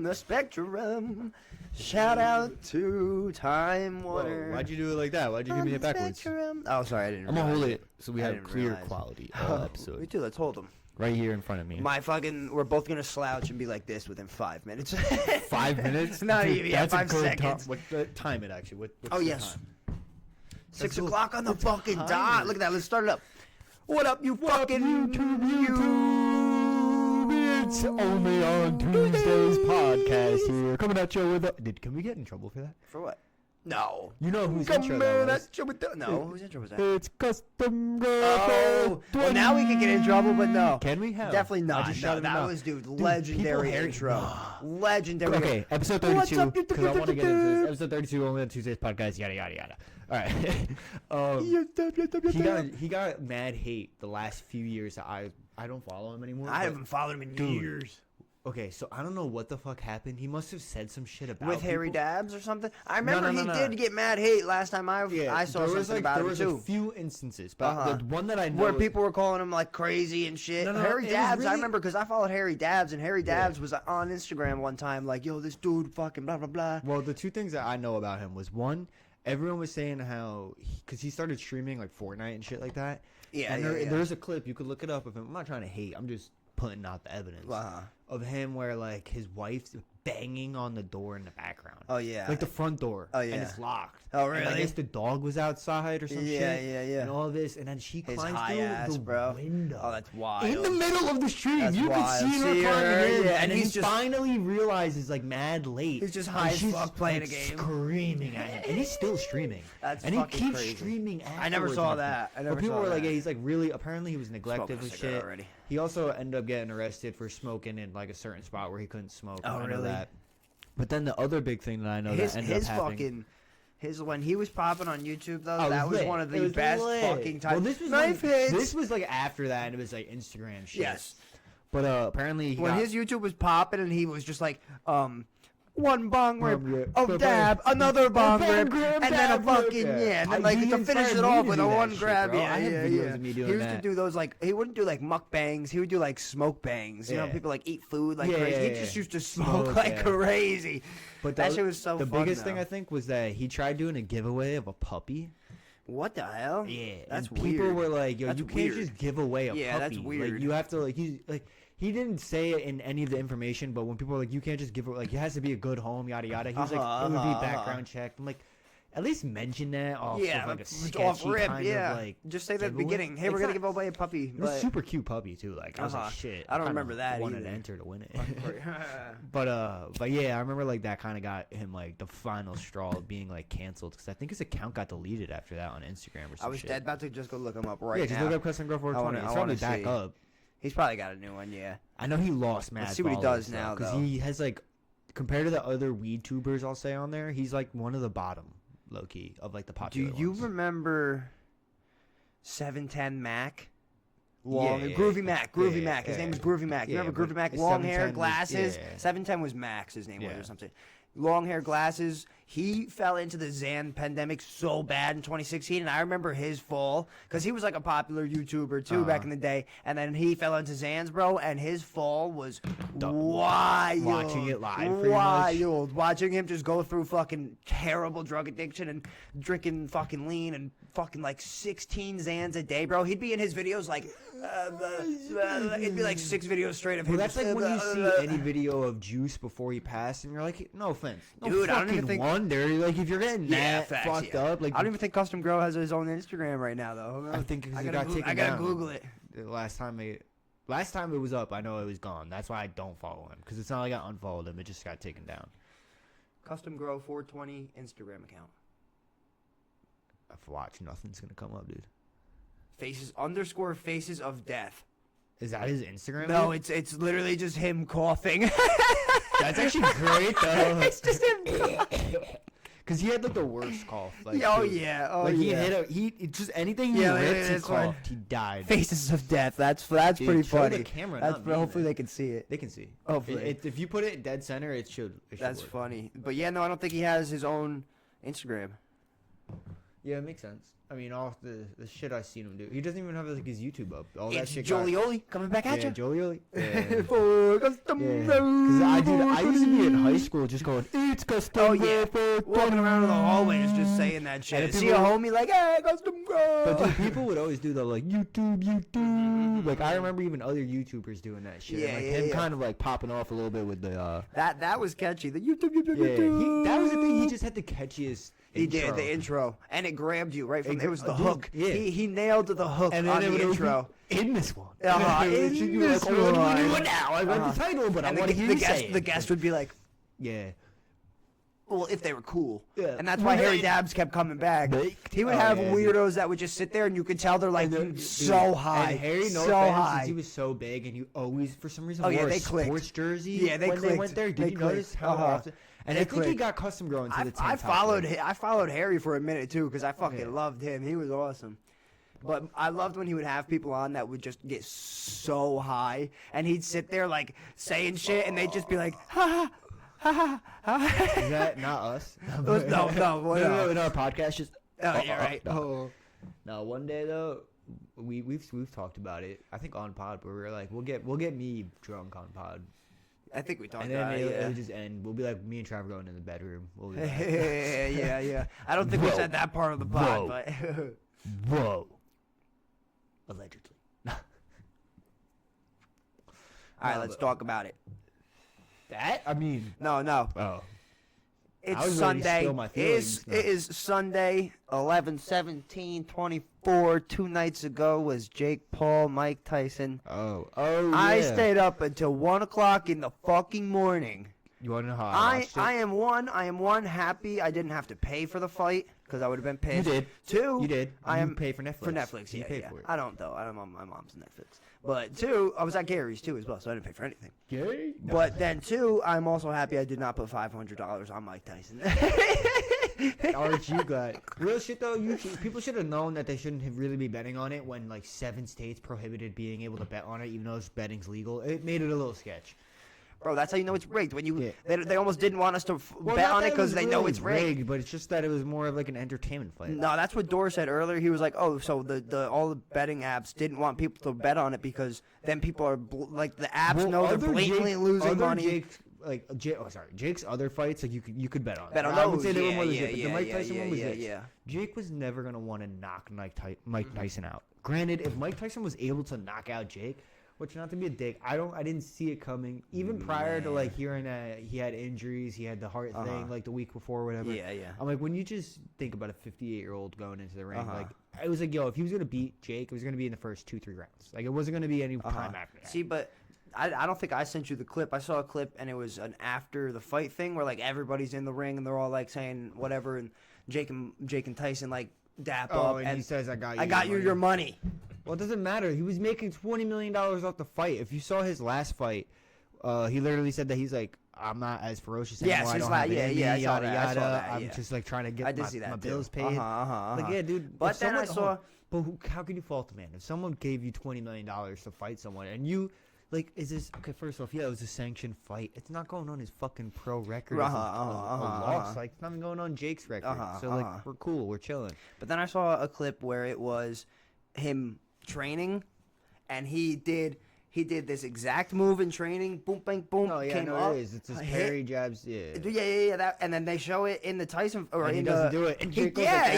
The spectrum. Shout out to Time Warner. Whoa, why'd you do it like that? Why'd you give me it backwards? Spectrum. Oh, sorry, I didn't. I'm gonna hold realize it so we I have didn't clear realize. quality all Me episode. too. Let's hold them. Right here in front of me. We're both gonna slouch and be like this within 5 minutes. 5 minutes? Not Dude, even. Yeah, that's a 5 good seconds. Time it actually. What's Oh, the yes. time? 6 the- o'clock on the the fucking timer. dot. Look at that. Let's start it up. What up, you fucking YouTube? It's only on Tuesday's podcast here. Coming at you with can we get in trouble for that? For what? No. You know whose intro that was. No, whose intro was that? It's custom Oh, well, now we can get in trouble, but no. Can we? How? Definitely I not. just No, shouted him that out. was, dude, people legendary hate- intro. Legendary. Okay, episode What's 32, up, you- because I want to get into this. Episode 32, only on Tuesday's podcast, yada, yada, yada. All right. He got mad hate the last few years. I don't follow him anymore. I but- haven't followed him in Dude. years. Okay, so I don't know what the fuck happened. He must have said some shit about With Harry people. Dabs or something? I remember no, he no. did get mad hate last time I saw there was something about there him was too. a few instances, but the one that I know Where people were calling him like crazy and shit. No, Harry it was Dabs, I really- remember because I followed Harry Dabs, and Harry Dabs was on Instagram one time like, yo, this dude fucking blah, blah, blah. Well, the two things that I know about him was one, everyone was saying how because he started streaming like Fortnite and shit like that. Yeah, and yeah. there's a clip you could look it up of him. I'm not trying to hate. I'm just putting out the evidence of him where like his wife's banging on the door in the background. Oh, yeah. like the front door. Oh, yeah. and it's locked. Oh, And I really? guess the dog was outside or some shit. Yeah, yeah. And all this, and then she His climbs high through ass, the bro. window. Oh, that's wild. In the middle of the street, That's you can wild. see her See her, climbing in, yeah, and and then he's he just- finally realizes like mad late. He's just and high as she's, fuck playing like, a game. screaming at him, and he's still streaming. That's and he fucking keeps crazy. streaming. I never afterwards saw and that. I never but people saw were like, that. yeah, he's like really. Apparently, he was neglected Smoking a with cigarette shit. already. He also ended up getting arrested for smoking in like a certain spot where he couldn't smoke. Oh, I know really? that. But then the other big thing that I know that ended up happening. When he was popping on YouTube though, Oh, it that was lit. one of It the was best lit. fucking times. Well, this was Knife like, hits. This was like after that, and it was like Instagram shit. Yes. But apparently, he When got, his YouTube was popping and he was just like, one bong rip rip, of dab, another bong bong rip, grab, and then a dab rip. fucking Yeah. and then like He to finish inspired it me off to with do a that one shit, grab. bro. Yeah, I had yeah, videos yeah. of me doing He used that. to do those like he wouldn't do like mukbangs. He would do like smoke bangs. You know, Yeah. people like eat food like Yeah, crazy. yeah, He just yeah. used to smoke like yeah. crazy. But That shit was so The fun, biggest thing though. I think was that he tried doing a giveaway of a puppy. What the hell? Yeah, that's and weird. people were like, "Yo, That's you can't weird. just give away a Yeah, puppy. that's weird. Like, you have to like he didn't say it in any of the information, but when people were like, you can't just give it like it has to be a good home, yada yada. He was like, it would be background checked. I'm like, at least mention that off Yeah, of like a off sketchy rip. kind Yeah, of like just say that at the giveaway. beginning. Hey, we're It's gonna not- give away a puppy. It was But super cute puppy too. Like I was like, shit. I don't kinda remember that wanted to either. enter to win it. But yeah, I remember like that kind of got him like the final straw of being like canceled because I think his account got deleted after that on Instagram or something. I was dead about to just go look him up right Yeah, now. just look up Custom Girl 420. I It's probably wanna back see. up. He's probably got a new one. Yeah. I know he lost mad. Let's see what he does now, because though. he has like compared to the other weed tubers I'll say on there, he's like one of the bottom low key of like the Do popular you ones. remember 710 Mac? Yeah, yeah, Groovy Mac. Groovy yeah, Mac. His yeah. name is Groovy Mac. You Yeah, remember but Groovy Mac? it's Long hair, 710 was- glasses. yeah. 710 was Max. His name was Yeah. or something. Long hair, glasses. He fell into the Xan pandemic so bad in 2016, and I remember his fall because he was like a popular YouTuber too back in the day. And then he fell into Xans, bro, and his fall was wild. Watching it live, pretty much. wild. Watching him just go through fucking terrible drug addiction and drinking fucking lean and fucking like 16 Xans a day, bro. He'd be in his videos like, it'd be like 6 videos straight of him. Well, that's just, like when you see any video of Juice before he passed, and you're like, no offense, no Dude, I don't even fucking think- wonder. Like, if you're getting that facts, fucked yeah. up, like, I don't even think Custom Grow has his own Instagram right now, though. I think 'cause I it gotta got taken I gotta down. Google it. the last time it was up, I know it was gone. That's why I don't follow him because it's not like I unfollowed him; it just got taken down. Custom Grow 420 Instagram account. I've watched nothing's gonna come up, dude. Faces of death. Is that his Instagram? No, dude? it's literally just him coughing. That's actually great though. It's just him. Because he had like the worst cough. Like, Oh dude. yeah. Oh Like yeah. he just anything he Yeah, rips, he that's one. coughed. He died. Faces of death. That's Dude, pretty show funny. the camera, That's not me, hopefully man. they can see it. They can see. Hopefully. If you put it dead center, it should That's work. funny. But yeah, no, I don't think he has his own Instagram. Yeah, it makes sense. I mean, all the shit I've seen him do. He doesn't even have like his YouTube up. All that It's shit. Jolioli coming back at Yeah, you. Jolioli. Yeah. For custom Because I used to be in high school just going, it's custom. Oh, yeah. for Walking around in the hallways just saying that And shit. if See people- a homie like, hey, custom grow. But dude, people would always do the like YouTube. Like I remember even other YouTubers doing that shit. Yeah, and, like yeah, him yeah. kind of like popping off a little bit with the. That was catchy. The YouTube. That was the thing. He just had the catchiest. He did intro. the intro, and it grabbed you right from. It was the Dude, hook. yeah. He nailed the hook And on then it the would intro. in this one. In You this like, oh, what do we one. do now? I read Uh-huh. the title, but I And want to hear you say it. the guest would be like, Yeah. well, if they were cool. Yeah. And that's why Well, Harry they- Dabs kept coming back. Baked. He would Oh, have yeah, dude. weirdos that would just sit there, and you could tell they're like Dude, so high, And Harry, no so offense, high. since he was so big, and you always, for some reason, Oh, yeah, wore they a clicked. sports jersey. Yeah, they when clicked. they went there. Did They you notice clicked. how Uh-huh. often? And They I think he clicked. got custom grown to the I tank top followed thing. I followed Harry for a minute too because I fucking Yeah. loved him. He was awesome. But I loved when he would have people on that would just get so high, and he'd sit there like saying shit, and they'd just be like, ha ha ha ha. Is that not us? No, no. In our podcast, just. Oh, you're right. No. No, one day though, we've talked about it. I think on pod, where we were like, we'll get me drunk on pod, I think we talked and then about it'll it. just end. We'll be like me and Trevor going in the bedroom. We'll be like, Yeah. I don't think we Whoa. said that part of the pod, Whoa. but whoa, allegedly. all right, No, let's but- talk about it. That I mean, No, oh. it's was ready to Sunday. spill my feelings. It is Sunday, 11/17/24. 2 nights ago was Jake Paul, Mike Tyson. Oh, I yeah. stayed up until 1 o'clock in the fucking morning. You want to know how I I watched it? am one happy I didn't have to pay for the fight because I would have been pissed. You did. 2, You did. I You am pay for Netflix. for Netflix. You Yeah, pay yeah. for it. I don't though. I'm on my mom's Netflix. But 2, I was at Gary's too as well, so I didn't pay for anything. Gay? No. But then 2, I'm also happy I did not put $500 on Mike Tyson. Aren't you glad? Real shit though, people should have known that they shouldn't have really be betting on it when like 7 states prohibited being able to bet on it, even though betting's legal. It made it a little sketch. Bro, that's how you know it's rigged. When you Yeah. they almost didn't want us to Well, bet not on that it because was they know really it's rigged. but it's just that it was more of like an entertainment fight. No, that's what Dor said earlier. He was like, "Oh, so the all the betting apps didn't want people to bet on it because then people are like the apps Well, know they're other blatantly Jake- losing other money." Jake's, Jake's other fights, like you could bet on. Bet on I would those. say they were Yeah, more yeah, legit, but yeah, the Mike yeah, Tyson yeah, one was yeah, this. yeah. Jake was never gonna want to knock Mike Tyson out. Granted, if Mike Tyson was able to knock out Jake, which not to be a dick, I didn't see it coming. Even prior to like hearing that he had injuries, he had the heart thing like the week before or whatever. Yeah, yeah. I'm like, when you just think about a 58-year-old going into the ring, Uh-huh. like I was like, yo, if he was gonna beat Jake, it was gonna be in the first 2-3 rounds. Like it wasn't gonna be any time after that. See, but I don't think I sent you the clip. I saw a clip and it was an after the fight thing where like everybody's in the ring and they're all like saying whatever and Jake and Tyson like dap Oh, up and he says, I I got you your money. Well, it doesn't matter. He was making $20 million off the fight. If you saw his last fight, he literally said that he's like, I'm not as ferocious anymore. Yes, I his don't la- have it yeah, in me, yeah, I saw yada, that, I saw yada. that, I'm yeah. just like trying to I get did see my that bills too. paid. Uh-huh. Like, yeah, dude. But if then I someone- saw- But how could you fault the man? If someone gave you $20 million to fight someone and you, like, is this, okay, first off, yeah, it was a sanctioned fight. It's not going on his fucking pro record. as a loss. Like, it's not even going on Jake's record. So, like, we're cool. We're chilling. But then I saw a clip where it was him training, and he did this exact move in training. Boom, bang, boom. Oh, yeah, came no, up, it is. It's his hit. parry jabs. Yeah. Yeah. That, and then they show it in the Tyson or And he in doesn't the. do it. And He, Jake goes like yeah,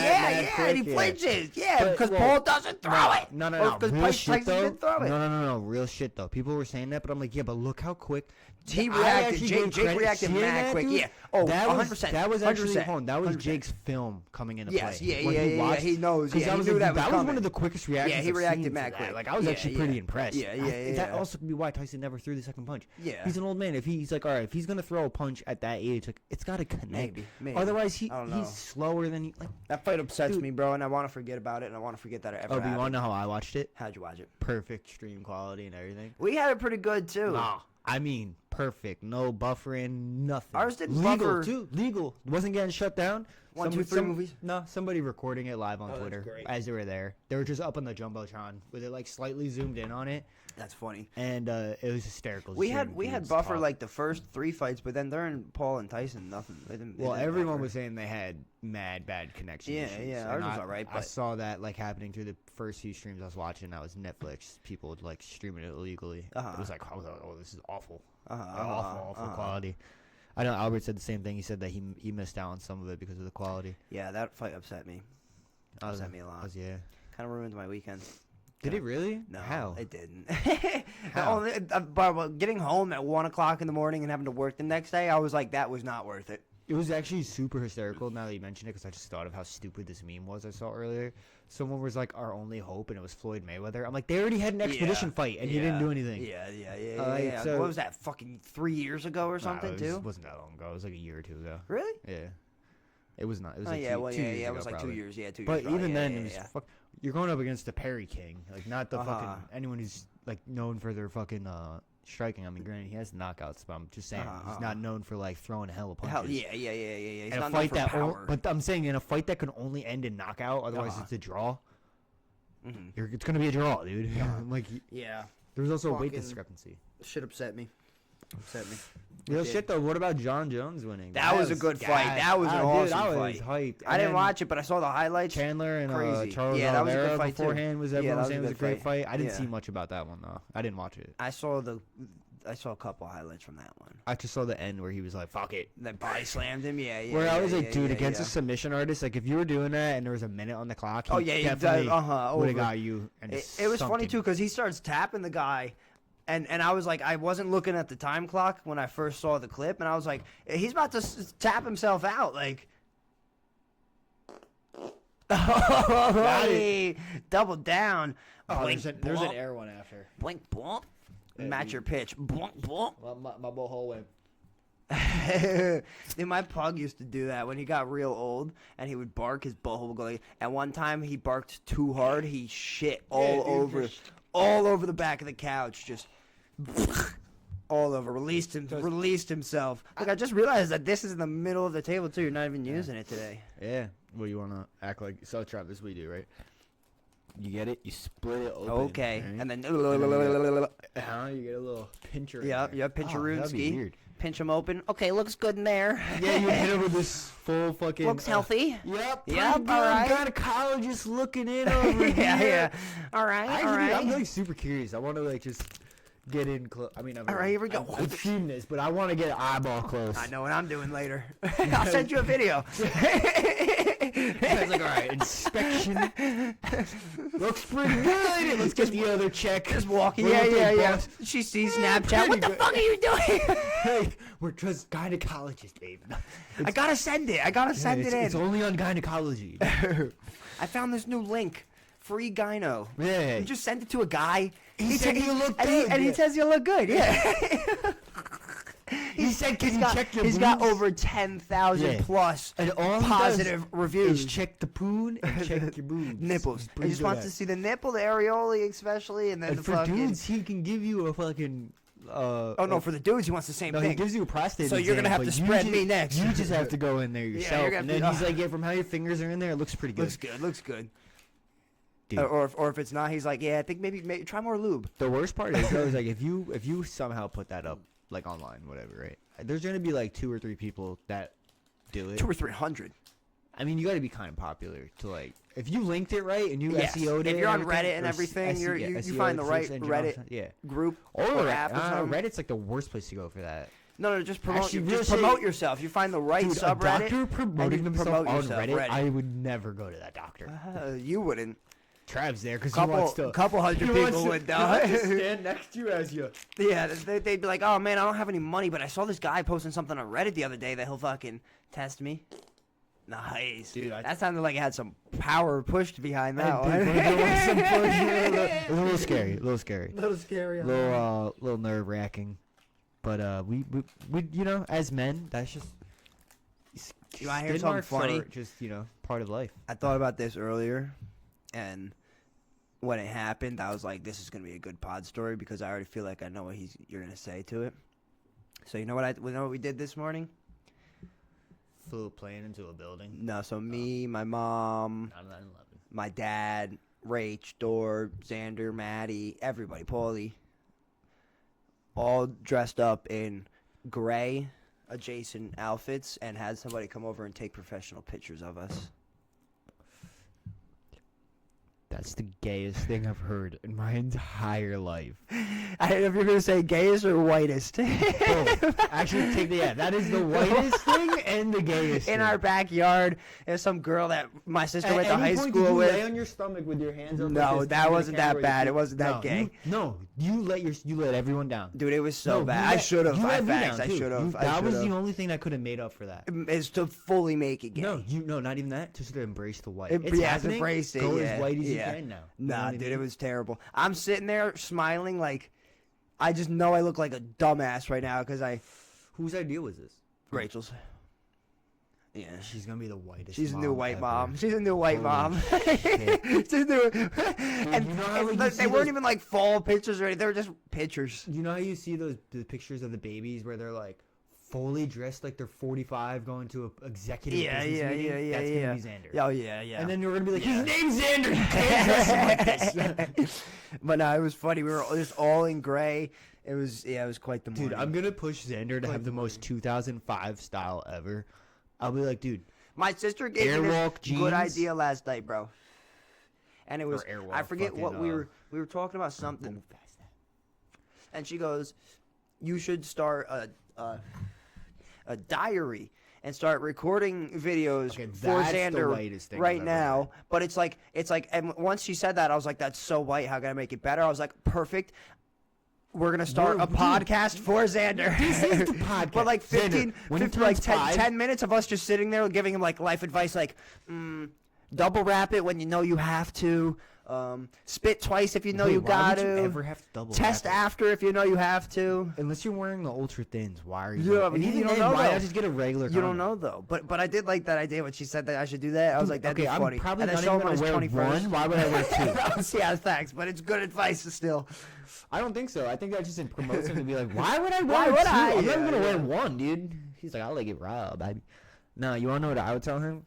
that, mad and he quick, flinches. Yeah, But, because well, Paul doesn't throw it. No. Because Real shit, Tyson though. didn't throw it. No. Real shit, though. People were saying that, but I'm like, yeah, but look how quick. He I reacted. actually Jake gave credit. reacted Seeing mad that, quick. dude, Yeah. Oh, that 100%. That was actually 100%. hold on, that was 100%. Jake's film coming into Yes, play. yeah, When yeah, he yeah, watched- he knows, 'cause yeah, that he was knew like, that was was one coming. of the quickest reactions. Yeah, he I've reacted seen mad to that. quick. Like I was Yeah, actually yeah. pretty impressed. Yeah. That also could be why Tyson never threw the second punch. Yeah. He's an old man. If he's like, all right, if he's gonna throw a punch at that age, like it's gotta connect. Maybe. Otherwise, I don't know. he's slower than he. Like, That fight upsets Dude. me, bro, and I want to forget about it, and I want to forget that it ever oh, do you happened. want to know how I watched it? How'd you watch it? Perfect stream quality and everything. We had it pretty good too. Nah, I mean, perfect, no buffering, nothing. Ours didn't legal buffer. too, legal. Wasn't getting shut down. 1, 2, 3 movies. No, somebody recording it live on Oh, that's Twitter great. as they were there. They were just up on the jumbotron with it like slightly zoomed in on it, That's funny. and it was hysterical. We seeing had dudes buffer talk. like the first 3 fights, but then during Paul and Tyson, nothing. They Well, didn't everyone buffer. was saying they had mad bad connection Yeah, issues. yeah, and ours was I- alright, I but- saw that like happening through the first few streams I was watching. That was Netflix. People would like streaming it illegally. Uh-huh. It was like, oh, this is awful. Uh-huh, Awful quality. I know Albert said the same thing. He said that he missed out on some of it because of the quality. Yeah, that fight upset me. Upset me a lot. Yeah. Kind of ruined my weekend. Did it really? No, How? it didn't. How? But getting home at 1 o'clock in the morning and having to work the next day, I was like, that was not worth it. It was actually super hysterical now that you mentioned it because I just thought of how stupid this meme was I saw earlier. Someone was like, our only hope, and it was Floyd Mayweather. I'm like, they already had an expedition fight, and he didn't do anything. Yeah. so- What was that, fucking 3 years ago or something, Nah, too? It wasn't that long ago. It was like a year or two ago. Really? Yeah. It was not. It was Oh, like yeah, 2 well, years yeah, it ago, was like probably. 2 years. Yeah, 2 years. But probably. even Yeah, then, yeah, it was yeah. you're going up against the Perry King, like not the Uh-huh. fucking anyone who's like known for their fucking striking. I mean, granted, he has knockouts, but I'm just saying he's not known for like throwing a hell of punches. Hell, yeah. He's In a not known fight for that, power. but I'm saying in a fight that can only end in knockout, otherwise Uh-huh. it's a draw. Mhm. It's gonna be a draw, dude. Like Yeah, there was also a weight Fucking- discrepancy. shit upset me. Real did. shit though. What about John Jones winning? That was a good fight. That was an dude, awesome I was fight. hyped. I didn't watch it, but I saw the highlights. Chandler and Crazy. Charles Yeah, that was a good Oliveira fight, too. beforehand was Yeah, everyone that was was a saying it was a good great fight. fight. I didn't Yeah. see much about that one though. I didn't watch it. I saw a couple highlights from that one. I just saw the end where he was like, "Fuck it." That body slammed him. Yeah. Where I was like, yeah, dude, yeah, against yeah. a submission artist, like if you were doing that and there was a minute on the clock, he Oh yeah, he definitely does. would Over. have got you. And It was funny too because he starts tapping the guy, and I was like, I wasn't looking at the time clock when I first saw the clip, and I was like, he's about to tap himself out, like. Oh, he doubled down. Oh, Blink, there's an blump. air one after. Blink, blump. Match your pitch. Blump, blump. My hole went. Dude, my pug used to do that when he got real old, and he would bark. His butthole would go like. And one time he barked too hard. He shit all over the back of the couch, just all over. Released himself. Look, I just realized that this is in the middle of the table too. You're not even using it today. Yeah. Well, you want to act like so, Trav? This we do, right? You get it. You split it open. Okay, right? and then You get a little pincher. in yeah, there. pinch Oh, your that'd be rootski. weird. Pinch them open. Okay, looks good in there. Yeah, you hit him with this full fucking. Looks healthy. Yep. Yep, Pretty good. alright. Gynecologist looking in over yeah, here. yeah. All right, all right. I'm like super curious. I want to like just get in close. I mean, All right, here we go. I've seen this, but I want to get an eyeball close. I know what I'm doing later. I'll send you a video. It's like, all right, inspection looks pretty good. Let's get the other check. Just walking. We're Yeah, looking yeah, yeah. boss. She sees Snapchat. What the good. fuck are you doing? Hey, we're just gynecologists, babe. I gotta send it. I gotta send it It's in. only on gynecology. I found this new link. Free gyno. Yeah. You just send it to a guy. He said you look and good. He says you look good. Yeah. He said, "Can you check your He's got boobs?" over 10,000 Yeah. plus And all he positive does reviews. is check the poon and check your boobs. Nipples. He's He pretty just good wants at to it. see the nipple, the areola especially, and then And the for fucking. dudes, he can give you a fucking. Oh no, for the dudes, he wants the same No, he thing. gives you a prostate. So you're gonna exam, have but to you spread just- me next. You just have to go in there yourself, you're gonna and have then to- he's like, "Yeah, from how your fingers are in there, it looks pretty good." Looks good. Looks good. Dude. Or if it's not, he's like, yeah, I think maybe try more lube. The worst part is though, is like if you somehow put that up like online, whatever, right? There's gonna be like 2 or 3 people that do it. 200 or 300. I mean, you got to be kind of popular to like if you linked it right and you Yes. SEO'd it. If you're on everything, Reddit and or everything, you SEO, find the right search engine Reddit option, yeah. group Or app or something. Reddit's like the worst place to go for that. No, just promote. Actually, Just real promote shit- yourself. You find the right Dude, a subreddit. doctor promoting you himself promote on yourself, Reddit, Reddit. I would never go to that doctor. You wouldn't. Trav's there because he wants to. Couple hundred he wants people to- would he wants to die. stand next to you as you. Yeah, they'd be like, "Oh man, I don't have any money, but I saw this guy posting something on Reddit the other day that he'll fucking test me." Nice, Dude, that sounded like it had some power pushed behind that It was a little scary. A little scary. little scary. A little nerve wracking. But we you know as men that's just. You wanna hear skid something marks funny? are just part of life. I thought about this earlier, and when it happened, I was like, "This is gonna be a good pod story," because I already feel like I know what you're gonna say to it. So you know what we did this morning? Flew a plane into a building. No, so me, my mom, 9/11. my dad, Rach, Dor, Xander, Maddie, everybody, Paulie, all dressed up in gray adjacent outfits and had somebody come over and take professional pictures of us. That's the gayest thing I've heard in my entire life. I don't know if you're going to say gayest or whitest. Both. Actually, that is the whitest thing and the gayest In thing. our backyard, there's some girl that my sister went to high Did school you with. lay on your stomach with your hands up? No, like this, that to the wasn't that camera, bad. you- It wasn't that gay. You let everyone down. Dude, it was so No, bad. you I should have. you I let me facts. down, I too. should have. That was the only thing that could have made up for that. Is to fully make it gay. No, not even that. Just to embrace the white. It- It's yeah, happening. embrace it, Go yeah, as white as yeah. you can now. You know Nah, what I dude, mean? it was terrible. I'm sitting there smiling like I just know I look like a dumbass right now because I. Whose idea was this? Rachel's. Yeah. She's gonna be the whitest. She's a new white ever. mom. She's a new white Holy mom. shit. She's new. And, you know how, like, and you they see weren't those- even like fall pictures or anything. They were just pictures. You know how you see the pictures of the babies where they're like fully dressed like they're 45 going to a executive Yeah, business yeah, meeting? yeah, That's yeah. gonna be Xander. Oh yeah, yeah. And then you're gonna be like, Yeah. his name's Xander. You can't dress him like this. But no, it was funny. We were just all in gray. It was quite the morning. Dude, I'm gonna push Xander to have the most 2005 style ever. I'll be like, dude, My sister gave me this Airwalk jeans? good idea last night, bro. And it was Airwalk I forget what fucking, we were talking about something. And she goes, "You should start a diary and start recording videos Okay, for that's the Xander whitest thing right I've ever now." But it's like and once she said that, I was like, "That's so white. How can I make it better?" I was like, "Perfect. We're gonna start a Dude, podcast for Xander." This is the podcast. But like Xander, 15, when he 50, like turns 10, five- 10 minutes of us just sitting there giving him like life advice, like double wrap it when you know you have to, spit twice if you know Wait, you why got would you to, ever have to double test wrap it? after if you know you have to. Unless you're wearing the ultra thins, why are you? Yeah, doing- but and you even don't then, know, why though. not just get a regular? You don't condom? know though, but I did like that idea when she said that I should do that. I was like, that'd okay, be funny. I'm probably And then not show even him gonna on wear his 21st. one. Why would I wear two? Yeah, thanks, but it's good advice still. I don't think so. I think that just promotes him to be like, why would I wear Why two? would I? I'm not even Yeah, gonna wear yeah. one, dude. He's like, I'll let it raw, baby. No, you wanna know what I would tell him?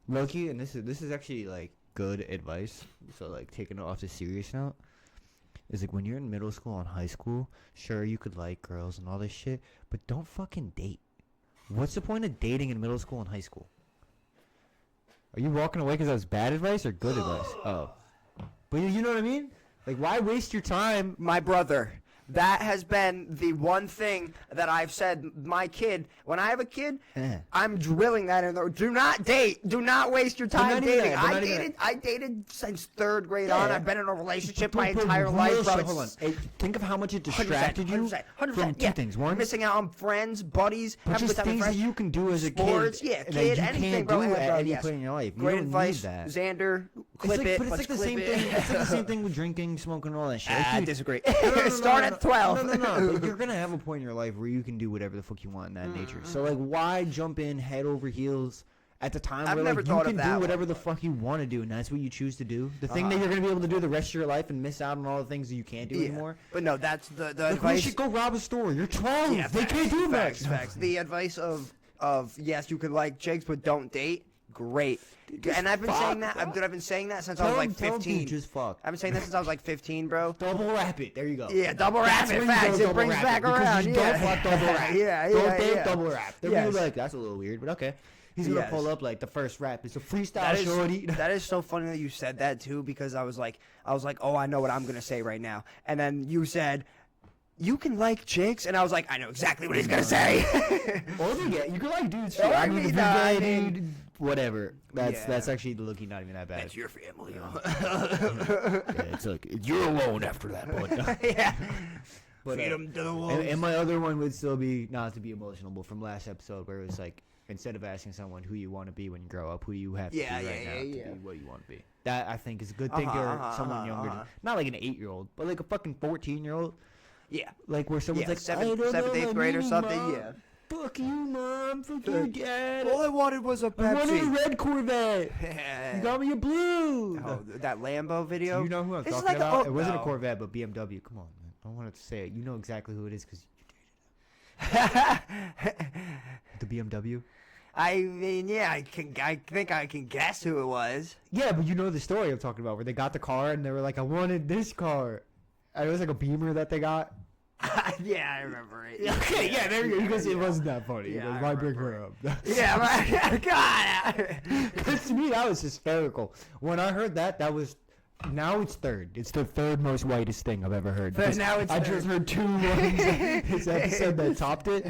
Loki, and this is actually like good advice. So like taking it off the serious note. Is like when you're in middle school and high school, sure you could like girls and all this shit, but don't fucking date. What's the point of dating in middle school and high school? Are you walking away because that was bad advice or good advice? Oh. But you know what I mean? Like, why waste your time? My brother. That has been the one thing that I've said. My kid, when I have a kid, Eh. I'm drilling that in there. Do not date. Do not waste your time not even dating. that, but I not even dated. I dated since 3rd grade on. Yeah. I've been in a relationship my But entire real life, bro. shit, hold on. Hey, think of how much it 100%, distracted you 100%, from two yeah. things. One, Missing out on friends, buddies, but having a just good time with things that friends. you can do as a Sports, kid yeah, that kid, you anything, can't bro. do Yeah, at bro, any yes. point in your life. You Great don't advice, need that. Xander. It's Clip like, it. but it's Let's like the clip same it. thing. It's like the same thing with drinking, smoking, all that shit. Like, I dude, disagree. no, Start no, at 12. No. But you're gonna have a point in your life where you can do whatever the fuck you want in that nature. So like, why jump in head over heels at the time I've where never like you thought of can that do whatever one. the fuck you want to do, and that's what you choose to do. The thing that you're gonna be able to do the rest of your life and miss out on all the things that you can't do Yeah. anymore. But no, that's the Like, we advice. should go rob a store. You're 12. Yeah, they can't do much. Facts. The advice of yes, you could like chicks, but don't date. Great. And I've been saying that. I've been saying that since I was like Tell 'em, 15. dude, just fuck. I've been saying that since I was like 15, bro. Double wrap it. There you go. Yeah, double wrap That's it. when you Facts. go It double brings wrap back because around. You Yeah. don't fuck double wrap. Yeah, Don't yeah, date yeah. double wrap. They're Yes. gonna be like, that's a little weird, but okay. He's gonna Yes. pull up like the first rap. It's a freestyle That is, shorty. that is so funny that you said that too, because I was like, oh, I know what I'm gonna say right now, and then you said, you can like chicks, and I was like, I know exactly what he's gonna say. Or they get you can like dudes too. Or I mean, if me, you're no, I gay, mean- dude, whatever. That's Yeah. actually looking not even that bad. That's your family. Yeah, it's like you're alone after that, but. Yeah. But, Feed 'em to the wolves. and my other one would still be not to be emotional, but from last episode where it was like instead of asking someone who you want to be when you grow up, who you have to Yeah, be right yeah, now yeah. to be what you want to be. That I think is a good thing Uh-huh, for someone younger, not like an 8-year-old, but like a fucking 14-year-old, Yeah. like where someone's Yeah, like seventh, I don't know 8th my grade or name, something. Mom. Yeah. Fuck you, mom. Fuck you, dad. All I wanted was a I wanted a Pepsi. red Corvette. You got me a blue. Oh, that Lambo video. Do you know who I'm This is talking like a- about? oh, it wasn't no. a Corvette, but BMW. Come on, man. I don't want to say it. You know exactly who it is because you dated The BMW. I mean, yeah, I think I can guess who it was. Yeah, but you know the story I'm talking about, where they got the car and they were like, "I wanted this car." And it was like a Beamer that they got. Yeah, I remember it. Okay, yeah, there you go. Because it wasn't that funny. Yeah, Like, I why bring remember her up? Yeah, right. God. Because to me, that was hysterical. When I heard that, that was. Now it's third. It's the third most whitest thing I've ever heard. But now it's I third. just heard 2 ones this episode that topped it.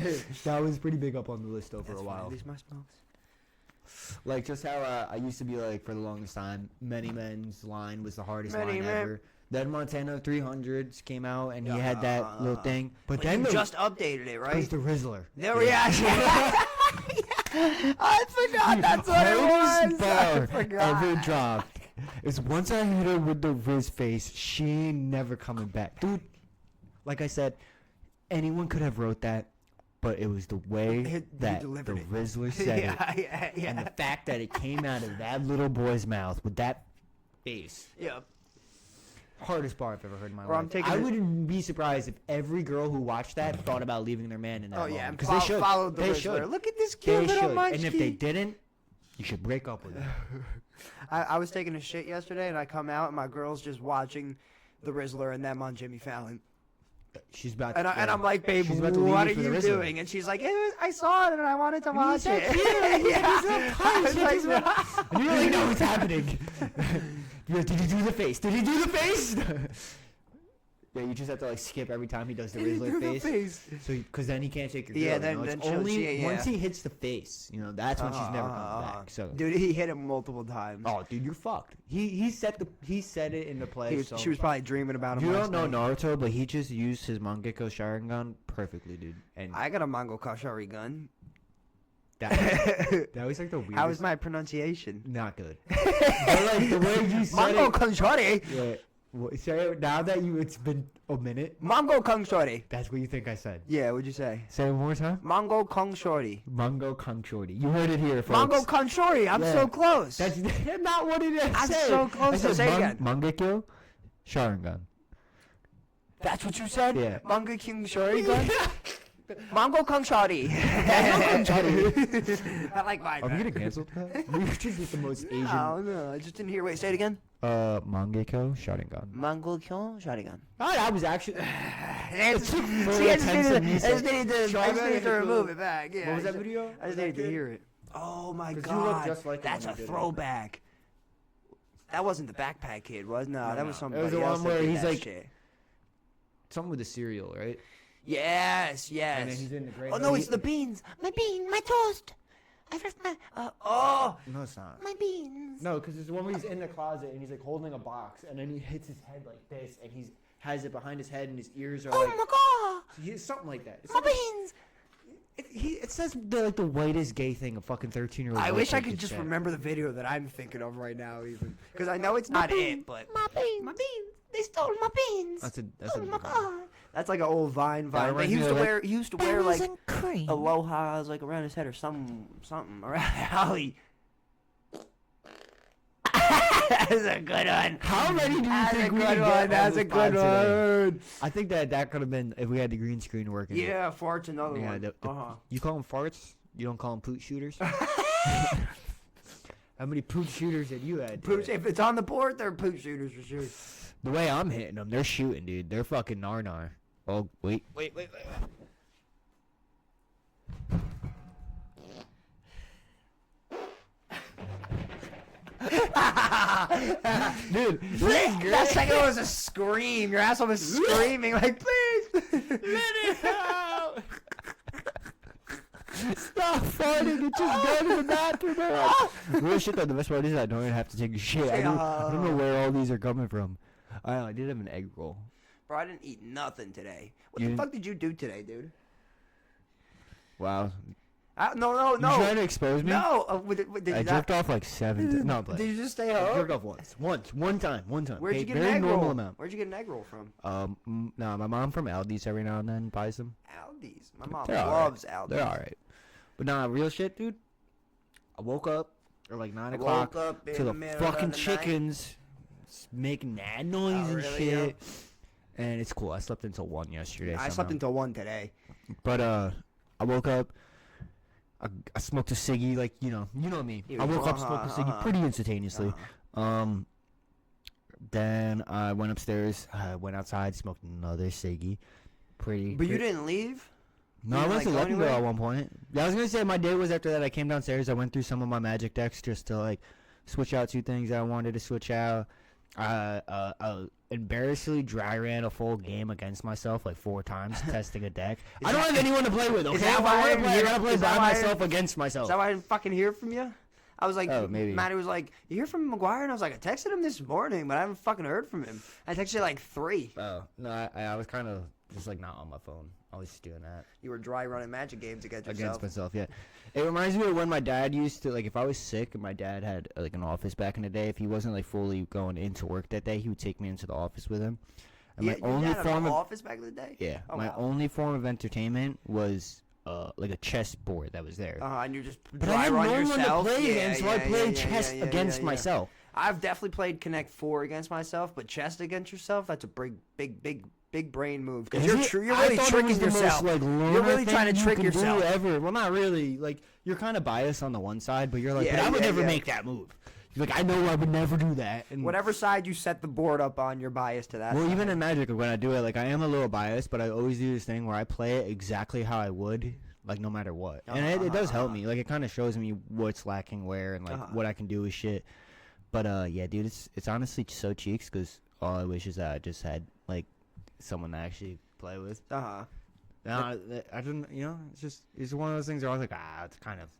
That was pretty big up on the list over a while. These my smokes. Like just how I used to be like for the longest time, Many Men's line was the hardest Many line Men. ever. Then Montana 300s came out and he had that little thing. But But then you the, just updated it, was right? the Rizzler. There we are. I forgot that's what it Hardest was. bar I forgot. ever dropped. Is once I hit her with the Riz face, she ain't never coming back. Dude, like I said, anyone could have wrote that, but it was the way He that the delivered it. Rizzler said it. Yeah. And the fact that it came out of that little boy's mouth with that face. Yeah. Hardest bar I've ever heard in my Bro, I'm life. taking I it- wouldn't be surprised if every girl who watched that thought about leaving their man in that Oh yeah, because they should. followed the They Rizzler. should. Look at this They cute little should. munchkin. And if they didn't, you should break up with them. I was taking a shit yesterday, and I come out, and my girl's just watching the Rizzler and them on Jimmy Fallon. She's about. And, and I'm like, babe, She's about to leave what you are for the you Rizzler. doing? And she's like, I saw it, and I wanted to watch so it. cute. He's so I kind. was She like, just went- And you really know what's happening. You're like, did he do the face? Did he do the face? Yeah, you just have to like skip every time he does the Rizzler face. So, because then he can't take your girl. Yeah, you then- know? It's then she'll- only yeah. once he hits the face, you know, that's when she's never coming back. So, Dude, he hit him multiple times. oh, dude, you're fucked. He set it into play. so. She was probably dreaming about him. You last don't know night. Naruto, but he just used his Mangekyo Sharingan perfectly, dude. And I got a Mango Kashari gun. that was like the weirdest. How was my pronunciation? Not good. But like the way you said Mango it. Kashari. Yeah. Say it now that it's been a minute. Mango Kung Shorty. That's what you think I said. Yeah, what'd you say? Say it one more time. Mango Kung Shorty. Mango Kung Shorty. You heard it here, folks. Mango Kung Shorty. I'm Yeah. so close. That's not what it is. I'm so close. I said Say it again. Mangekyo Sharingan. That's what you said? Yeah. Mango Kung Shorty gun? Mango Kung Shorty. Kung Shorty. I like mine. Are we better. getting canceled? We just get the most Asian. No, I just didn't hear. Wait, say it again. Mangekyo Sharingan. Mango Kung Shorty gun. Oh, that was actually. I took just full needed attempts of me to saying- remove it back. Yeah, What was I that just- video? I just needed to hear it. Oh my 'Cause you look god, just like him that's when a you did it. throwback. That wasn't the Backpack Kid, was no? That was no. somebody It was the else one that where did he's that like- shit. Something with the cereal, right? Yes, And yes. then he's in the great. Oh no, it's the beans. My bean, my toast. I left my. Oh, No, it's not. my beans. No, because it's the one where he's in the closet and he's like holding a box and then he hits his head like this and he's has it behind his head and his ears are Oh like. my god, He's something like that. It's my like beans. it says the whitest gay thing a fucking 13-year-old. I wish I could just remember the video that I'm thinking of right now, even because I know it's not it, but My beans. my beans. They stole my beans. That's a. Oh my god. That's like an old Vine. But reminds he me used of to that- wear. He used to wear Berries like and cream. aloha's like around his head or something around. Holly. That's a good one. How many do you That's a think we good could one. get on That's this a good pod today? one. I think that could have been if we had the green screen working. Yeah, farts another Yeah. one. Uh-huh. You call them farts? You don't call them poot shooters? How many poot shooters have you had? Pooch, today? if it's on the board, they're pooch shooters for sure. The way I'm hitting them, they're shooting, dude. They're fucking nar. Oh, wait. Dude, That second one was a scream. Your asshole was screaming like, please. let it out! Stop farting and just go to the bathroom. Real shit though, the best part is I don't even have to take a shit. I don't know where all these are coming from. I did have an egg roll. Bro, I didn't eat nothing today. What You the didn't- fuck did you do today, dude? Wow. No. You trying to expose me? No. Did I you jerked not? off like 7 times. No, but Did you just stay I home? jerked off once. One time. Where'd you Okay, get an very egg normal roll? amount. Where'd you get an egg roll from? No, my mom from Aldi's every now and then buys them. Aldi's. My mom They're all loves Aldi's. They're alright. But nah, real shit, dude. I woke up at like 9 o'clock Woke up in to the the middle fucking of the night. chickens making that noise Oh, and really, shit. And it's cool. I slept until 1 yesterday. I slept somehow. until 1 today. But I woke up. I smoked a ciggy, like you know me. I woke up, smoked a ciggy pretty instantaneously. Then I went upstairs. I went outside, smoked another ciggy. But you didn't leave? No, I went to Leppingville at one point. Yeah, I was gonna say my day was after that. I came downstairs. I went through some of my Magic decks just to like switch out 2 things that I wanted to switch out. Embarrassingly dry ran a full game against myself like 4 times testing a deck. I don't have anyone to play with. Okay, if I want to play, I gotta play by myself against myself. Is that why I didn't fucking hear from you? I was like, maybe. Matty was like, you hear from McGuire? And I was like, I texted him this morning, but I haven't fucking heard from him. I texted you like 3. Oh, no, I was kind of just like not on my phone. I was just doing that. You were dry running Magic games against yourself. Against myself, yeah. It reminds me of when my dad used to, like, if I was sick and my dad had like an office back in the day, if he wasn't like fully going into work that day, he would take me into the office with him. And my only form of office back in the day? Yeah. Oh, my only form of entertainment was like a chess board that was there. And you just but I had no one to play against, so I played chess yeah, against myself. I've definitely played Connect 4 against myself, but chess against yourself, that's a big brain move. Because you're really tricking yourself. You're really trying to trick yourself. Well, not really. Like, you're kind of biased on the one side, but you're like, but I would never make that move. You're like, I know I would never do that. And whatever side you set the board up on, you're biased to that well, side. even in Magic, when I do it, like, I am a little biased, but I always do this thing where I play it exactly how I would, like, no matter what. And it does help me. Like, it kind of shows me what's lacking where and, like, what I can do with shit. But, yeah, dude, it's honestly so cheeks because all I wish is that I just had, like, someone to actually play with. No, I didn't, it's one of those things where I was like, it's kind of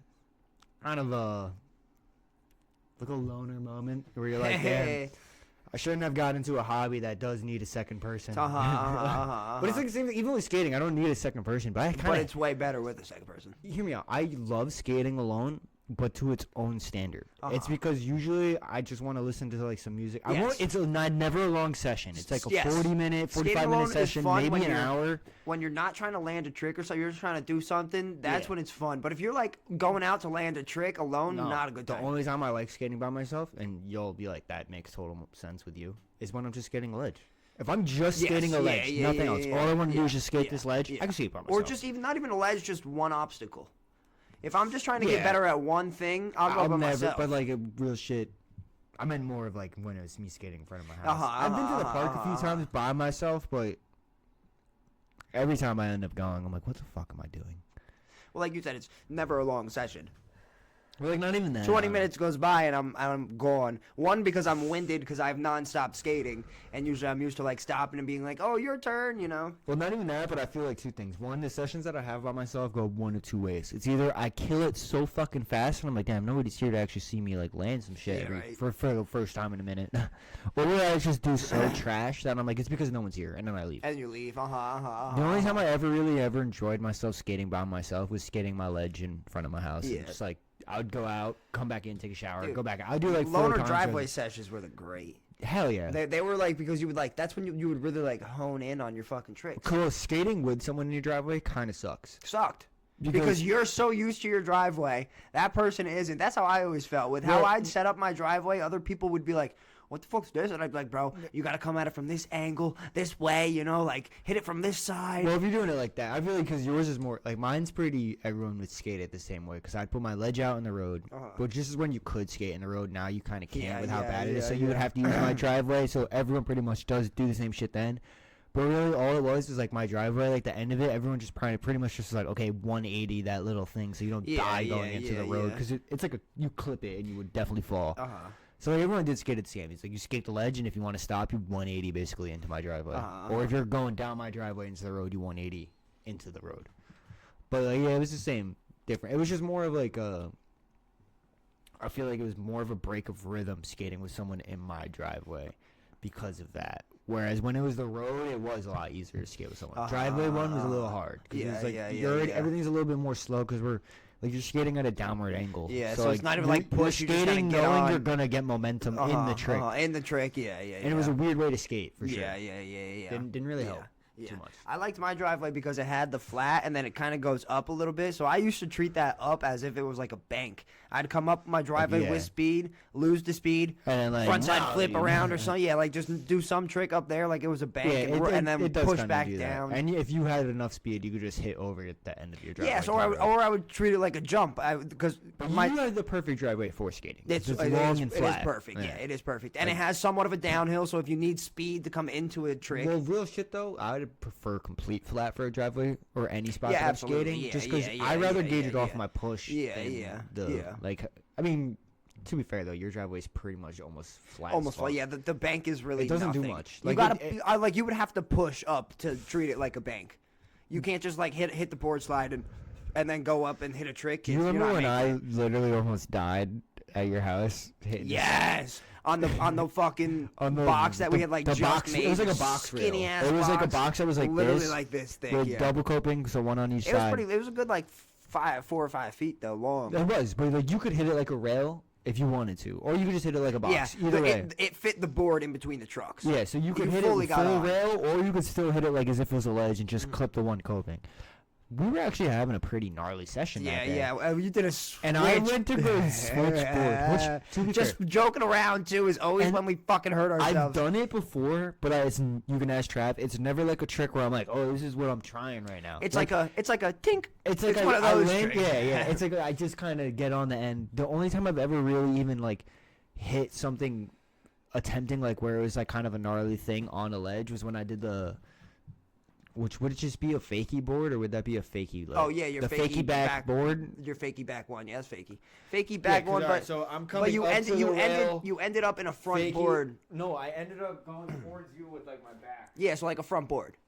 like a loner moment where you're like, damn, I shouldn't have gotten into a hobby that does need a second person. But it's like the same thing, even with skating, I don't need a second person, but it's way better with a second person. Hear me out. I love skating alone, but to its own standard. It's because usually I just want to listen to like some music. It's never a long session. It's like a 40-minute, 45-minute session, maybe an hour. When you're not trying to land a trick or something, you're just trying to do something, that's when it's fun. But if you're like going out to land a trick alone, not a good time. The only time I like skating by myself, and you'll be like, that makes total sense with you, is when I'm just skating a ledge. If I'm just skating a ledge, nothing else. All I want to do is just skate this ledge. I can skate by myself. Or just even not even a ledge, just one obstacle. If I'm just trying to get better at one thing, I'll go by myself. But like a real shit, I meant more of like when it was me skating in front of my house. I've been to the park a few times by myself, but every time I end up going, I'm like, what the fuck am I doing? Well, like you said, it's never a long session. Well, like not even that. 20 minutes goes by and I'm gone. One, because I'm winded because I have nonstop skating, and usually I'm used to like stopping and being like, "Oh, your turn," you know. Well, not even that, but I feel like 2 things. One, the sessions that I have by myself go 1 of 2 ways. It's either I kill it so fucking fast and I'm like, damn, nobody's here to actually see me like land some shit for the first time in a minute, or I just do so trash that I'm like, it's because no one's here, and then I leave. And you leave. The only time I ever enjoyed myself skating by myself was skating my ledge in front of my house. Yeah. And just like. I would go out, come back in, take a shower, go back out. I'd do like 4 loner driveway sessions were the great. Hell yeah. They were like, because you would like, that's when you would really like hone in on your fucking tricks. Cool. Skating with someone in your driveway kind of sucks. Sucked. Because you're so used to your driveway, that person isn't. That's how I always felt. With how I'd set up my driveway, other people would be like, what the fuck's this? And I'd be like, bro, you got to come at it from this angle, this way, like hit it from this side. Well, if you're doing it like that, I feel like because yours is more, like mine's pretty, everyone would skate it the same way. Because I'd put my ledge out in the road, but just as when you could skate in the road, now you kind of can't with how bad it is. So you would have to use my driveway. So everyone pretty much does do the same shit then. But really, all it was like my driveway, like the end of it, everyone just pretty much just like, okay, 180 that little thing, so you don't die going into the road. Because it's like you clip it and you would definitely fall. So like, everyone did skate at the same. It's like you skate the ledge, and if you want to stop, you 180 basically into my driveway. Or if you're going down my driveway into the road, you 180 into the road. But like, yeah, it was the same, different. It was just more of like I feel like it was more of a break of rhythm skating with someone in my driveway because of that. Whereas when it was the road, it was a lot easier to skate with someone. Driveway one was a little hard. Everything's a little bit more slow because we're like you're skating at a downward angle. Yeah, so it's not even like push. You're skating knowing you're gonna get momentum in the trick. In the trick, And it was a weird way to skate for sure. Yeah. Didn't really help. Yeah. Too much. I liked my driveway because it had the flat and then it kind of goes up a little bit. So I used to treat that up as if it was like a bank. I'd come up my driveway Yeah. with speed, lose the speed, And then, like, front side no, flip you- around or something. Yeah, like just do some trick up there like it was a bank and then does push kinda back do that. down. And if you had enough speed, you could just hit over at the end of your driveway. Yeah, so or I would treat it like a jump because But my you have the perfect driveway for skating. it's just it long is- and it flat. is perfect. Yeah, it is perfect, and it has somewhat of a downhill. So if you need speed to come into a trick, Well, real shit though, I would prefer complete flat for a driveway or any spot Yeah, that I'm absolutely. skating. Yeah, just because yeah, I'd rather yeah, gauge yeah, it off yeah. my push. Yeah, than yeah, the, yeah. Like, I mean, to be fair though, your driveway's pretty much almost flat. almost as like fuck. yeah, the bank is really It doesn't do nothing. much. You Like, gotta like you would have to push up to treat it like a bank. You can't just like hit the board slide and then go up and hit a trick. Do you You're remember not when making I literally almost died at your house? it. Yes. On the fucking On the- box that we had like the just box. made. It was like a box rail. skinny ass It was like a box, box that was like literally this, like this thick. with Yeah. double coping, so one on each It was side. pretty. It was a good like 4 or 5 feet though long. It was, but like you could hit it like a rail if you wanted to, or you could just hit it like a box. Yeah, Either but way. it fit the board in between the trucks. Yeah, so you could You hit it fully with got full on. rail, or you could still hit it like as if it was a ledge and just clip the one coping. We were actually having a pretty gnarly session Yeah, that day. yeah. You did a switch. And I went to go switchboard, which, to be just fair, joking around too is always And when we fucking hurt I've ourselves. done it before, but you can ask Trav. It's never like a trick where I'm like, oh, this is what I'm trying right now. It's like a tink. It's like it's one of those land, tricks. yeah. It's like I just kind of get on the end. The only time I've ever really even like hit something, attempting like where it was like kind of a gnarly thing on a ledge was when I did the. Which would it just be a fakie board or would that be a fakie ledge? Oh yeah, your the fakie back board. Your fakie back one, yes, fakie back one. But so I'm but you ended up in a front board. No, I ended up going towards you with like my back. Yeah, so like a front board.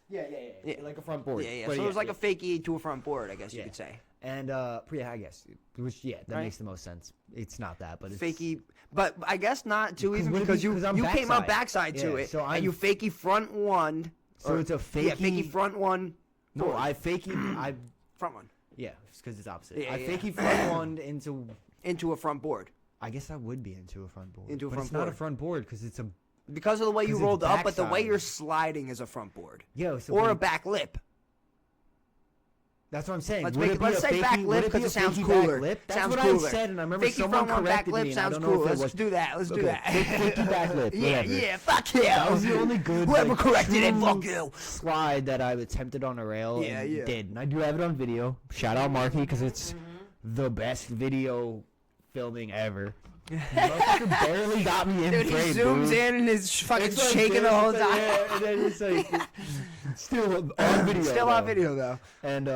Yeah, Yeah. like a front board. Yeah, yeah. But So it was like yeah. a fakie to a front board, I guess you Yeah. could say. And yeah, I guess which that Right? makes the most sense. It's not that, but it's Fakie, but I guess not too even would it because be- you 'cause I'm you came up backside. backside to Yeah, it, so and you fakie front one. So it's a fakie. Yeah, fakie front one. No, forward. I fakie. I front one yeah, because it's opposite. Yeah, I yeah. fakie front one into. into a front board I guess I would be into a front board. Into a but front it's not a board. front board because it's a because of the way you 'Cause it's rolled up, but the way backside. you're sliding is a front board so or but a back lip. That's what I'm saying. Let's Would make it it- be let's a say fakie- back would lip it be 'cause a it sounds fakie cooler. Back lip? That's Sounds what cooler. I said, and I remember Fakie someone front one, back corrected lip me. And I sounds don't know cool. if it Let's was do that. Let's do Okay, that. fakie back lip. Yeah, whatever. yeah. Fuck yeah. That was the only good. Whoever like, corrected it, true fuck you. slide that I attempted on a rail. Yeah, and yeah. did. And I do have it on video. Shout out Marky because it's Mm-hmm. the best video filming ever. Motherfucker barely got me in Dude, he frame, zooms dude. in and is fucking It's like shaking this, the whole it's like- time. yeah, and then it's like still on video. Still on though. video though. And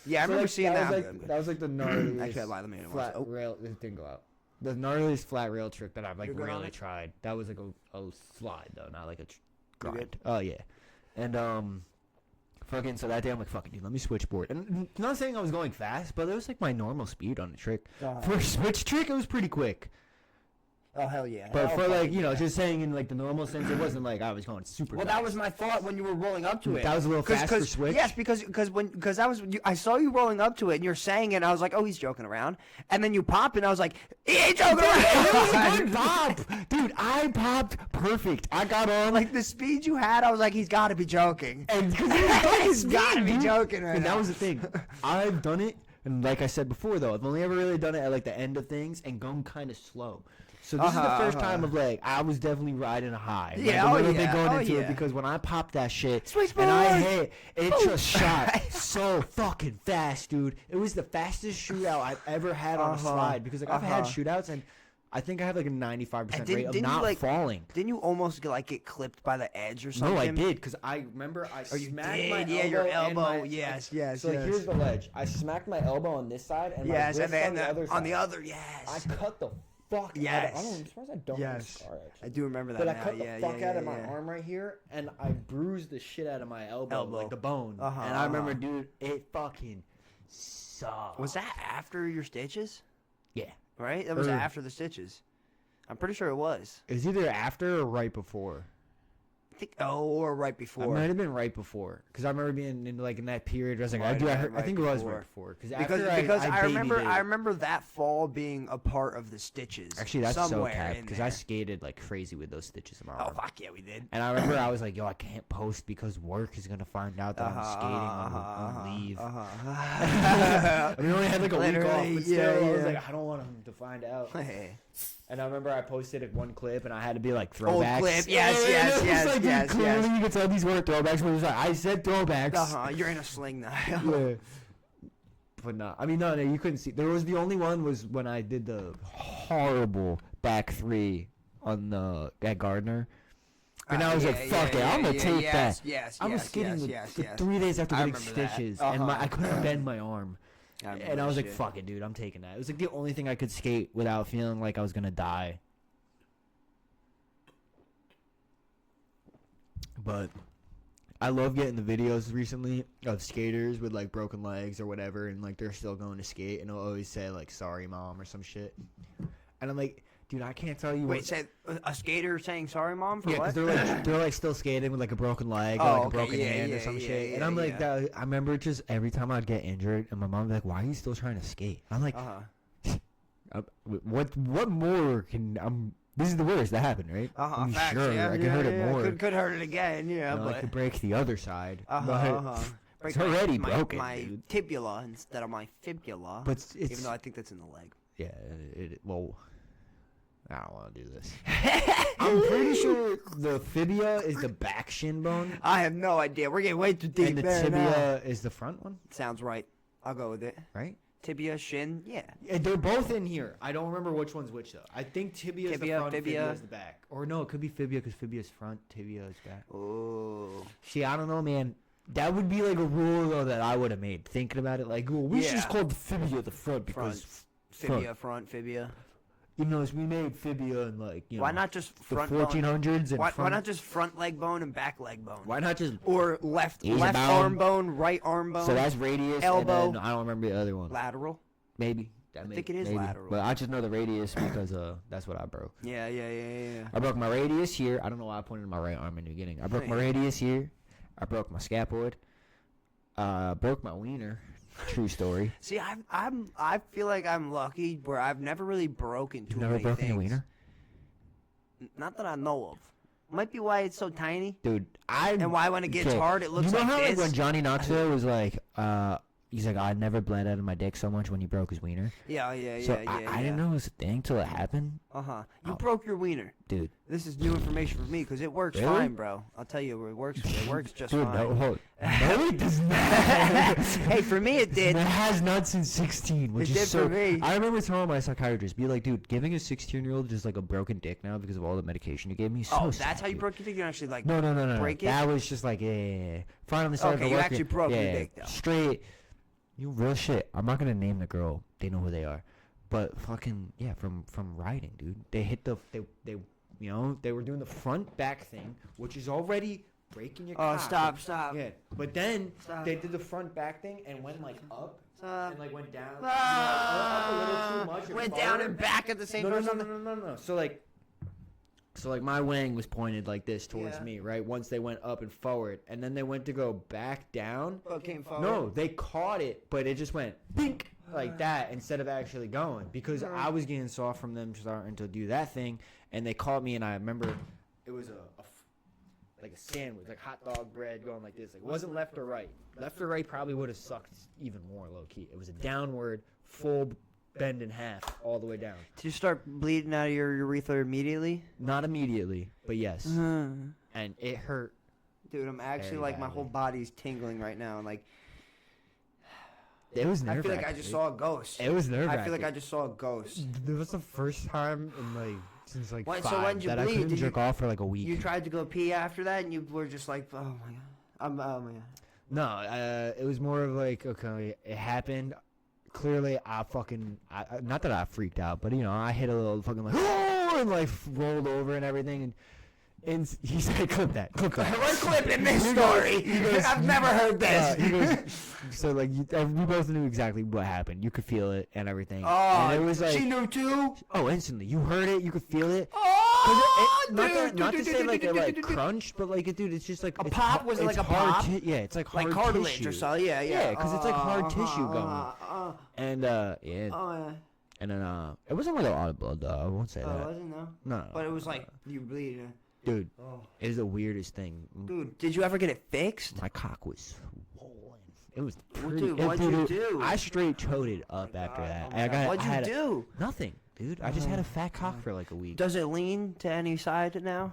Yeah, I so, remember like, seeing that. that was like the gnarliest Actually, I lied. Let me know. flat Oh. rail. It didn't go out. The gnarliest flat rail trick that I've like You're good on really it? tried. That was like a slide though, not like a You grind. good? Oh yeah, and fucking so that day I'm like fucking dude, let me switch board. And not saying I was going fast, but it was like my normal speed on the trick. For a switch trick, it was pretty quick. Oh hell yeah! But Hell for like fucking yeah. just saying in like the normal sense, it wasn't like I was going super. Well, fast. that was my thought when you were rolling up to it. That was a little fast for switch. Yes, because I saw you rolling up to it and you're saying it. And I was like, oh, he's joking around. And then you pop and I was like, he ain't joking around. It was a good pop, dude. I popped perfect. I got on Like the speed you had, I was like, he's got to be joking. and because it was fucking He's got to speed, be dude. joking right And now. that was the thing. I've done it, and like I said before, though, I've only ever really done it at like the end of things and gone kind of slow. So this is the first time of like I was definitely riding a high. Yeah, like, oh a little bit yeah, going oh into yeah. it because when I popped that shit Switchboard! and I hit, it Oh. just shot so fucking fast, dude. It was the fastest shootout I've ever had on a slide because like I've had shootouts and I think I have like a 95% rate of didn't not you, like, falling. Didn't you almost get clipped by the edge or something? No, I did because I remember I Oh, you smacked did? my Yeah, elbow your and elbow. my- Yes. So like, here's the ledge. I smacked my elbow on this side and Yes, my and wrist then on the other side. on the other, yes. I cut the fuck. Yes. Out of, I'm surprised I don't have a Yes. scar actually. I do remember that But I now. cut the yeah, fuck yeah, out of yeah, my yeah. arm right here, and I bruised the shit out of my elbow. like the bone. Uh-huh, and I remember, uh-huh. dude, it fucking sucked. Was that after your stitches? Yeah. Right? That was Or- after the stitches. I'm pretty sure it was. It was either after or right before. think, or right It before. might have been right before, because I remember being in like in that period. I was like, Might have been I think it was right right before. because I remember that fall being a part of the stitches. Actually, that's so somewhere cap in because there. I skated like crazy with those stitches in my Oh arm. fuck yeah, we did. And I remember I was like, yo, I can't post because work is gonna find out that I'm skating on leave. I mean, we only had like a week off, Literally, but still, I was yeah. like, I don't want him to find out. Hey. And I remember I posted one clip, and I had to be like Old throwbacks. clip, yes, It was yes, like, dude, yes, clearly yes. you could tell these weren't throwbacks, but it was like, I said throwbacks. You're in a sling now. Yeah. But no, I mean, no, you couldn't see. There was the only one was when I did the horrible back three on the at Gardner. And I was like, fuck it, I'm gonna take that. Yes, I was skating the 3 days after I getting remember that. stitches, and I couldn't bend my arm. I remember And I was that like, shit. fuck it, dude, I'm taking that. It was like the only thing I could skate without feeling like I was gonna die. But I love getting the videos recently of skaters with like broken legs or whatever, and like they're still going to skate, and they'll always say like "sorry, mom" or some shit. And I'm like, dude, I can't tell you. Wait, say a skater saying sorry, mom, for Yeah, what? because they're like still skating with like a broken leg or Oh, like a okay, broken yeah, hand or yeah, some yeah, shit. yeah, And I'm like, yeah. I remember just every time I'd get injured, and my mom would be like, "Why are you still trying to skate?" I'm like, what more can This is the worst that happened, right? I mean, Facts, sure, yeah, I could yeah, hurt it yeah. more. Could hurt it again, yeah, I but could break the other side. But break it's already my broken, my dude. tibula instead of my fibula. But it's even though I think that's in the leg. yeah, well, I don't want to do this. I'm pretty sure the fibia is the back shin bone, I have no idea. We're getting way too deep and the there tibia now. is the front one, Sounds right. I'll go with it. right? Tibia, shin, yeah. Yeah, they're both in here. I don't remember which one's which though. I think tibia is the Tibia, front, fibia. fibia is the back. Or no, it could be fibia because fibia is front, tibia is back. Oh. See, I don't know, man. That would be like a rule though that I would have made. Thinking about it, like, well, we should just Yeah. call the fibia the front because Fibia, front, fibia. even though we made fibia and like Why not just the front bone? 1400s and Why front, not just front leg bone and back leg bone? why not just Or left Easy left bound. arm bone, right arm bone, so that's radius elbow. and then I don't remember the other one. lateral. Maybe I think it is maybe. lateral. But I just know the radius because that's what I broke. Yeah. I broke my radius here. I don't know why I pointed to my right arm in the beginning. I broke my radius here. I broke my scaphoid. Broke my wiener. True story. See, I feel like I'm lucky where I've never really broken too You've never many broken things. your wiener? Not that I know of. Might be why it's so tiny, Dude, and why when it gets okay. hard it looks you know like how this. like when Johnny Knoxville was like, he's like, I never bled out of my dick so much when he broke his wiener. yeah. So I didn't know it was a thing till it happened, You broke your wiener. dude. This is new information for me because it works Really? fine, bro. I'll tell you, it works. It works just Dude, fine. no, it does not. Hey, for me it did. It has not since 16, which It is did so. for me. I remember telling my psychiatrist, be like, dude, giving a 16-year-old just like a broken dick now because of all the medication you gave me. So Oh, sad, that's how you dude. broke your dick. You actually like No. break it. That was just like, yeah. Finally started Okay, to you work actually it. broke your Yeah, dick, though. Straight. You real shit. I'm not gonna name the girl. They know who they are. But fucking yeah, from riding, dude. They hit the they they were doing the front back thing, which is already breaking your. Oh, cock. stop. Yeah, but then Stop. they did the front back thing and went like up Stop. and like went down. Ah, Up a little too much. and went down forward. and back at the same No. time. So like my wing was pointed like this towards Yeah. me, right? Once they went up and forward, and then they went to go back down. Oh, it came forward. No, they caught it, but it just went bink like that instead of actually going because I was getting soft from them starting to do that thing, and they caught me, and I remember it was like a sandwich, like hot dog bread going like this. Like it wasn't left or right. Left or right probably would have sucked even more low key. It was a downward full bend in half all the way down. Did you start bleeding out of your urethra immediately? Not immediately, but yes, and it hurt. Dude, I'm actually Very like my badly. whole body's tingling right now. Like It was I nerve. feel like I just saw a ghost. It was nerve. I feel like I just saw a ghost. It was the first time in like since like When- so 5 when'd you that I bleed? couldn't Did you- jerk off for like a week. You tried to go pee after that, and you were just like, "Oh my god, oh my god." No, it was more of like, okay, it happened. Clearly, I not that I freaked out, but I hit a little fucking like, oh, and like rolled over and everything, and he said, clip that. What clip in this story? I've never heard this. He goes, so like we both knew exactly what happened. You could feel it and everything. Oh, and it was like, she knew too. oh, instantly, you heard it, you could feel it. Oh, Not to say like it like crunched, but like dude, it's just like A it's pop? har- Was it it's like a hard pop? Yeah, it's like hard like cartilage tissue. or something. Yeah, yeah. Yeah, because it's like hard tissue going. And yeah, Yeah. and then it wasn't like a lot of blood though. I won't say Oh, that. wasn't no. No, But it was like you bleed. dude, Oh. it is the weirdest thing. Dude, did you ever get it fixed? My cock was swollen. It was Well, pretty. dude, what'd you do? I straight toted up after that. Oh my God. What'd I you had do? nothing, dude. I just had a fat cock for like a week. Does it lean to any side now?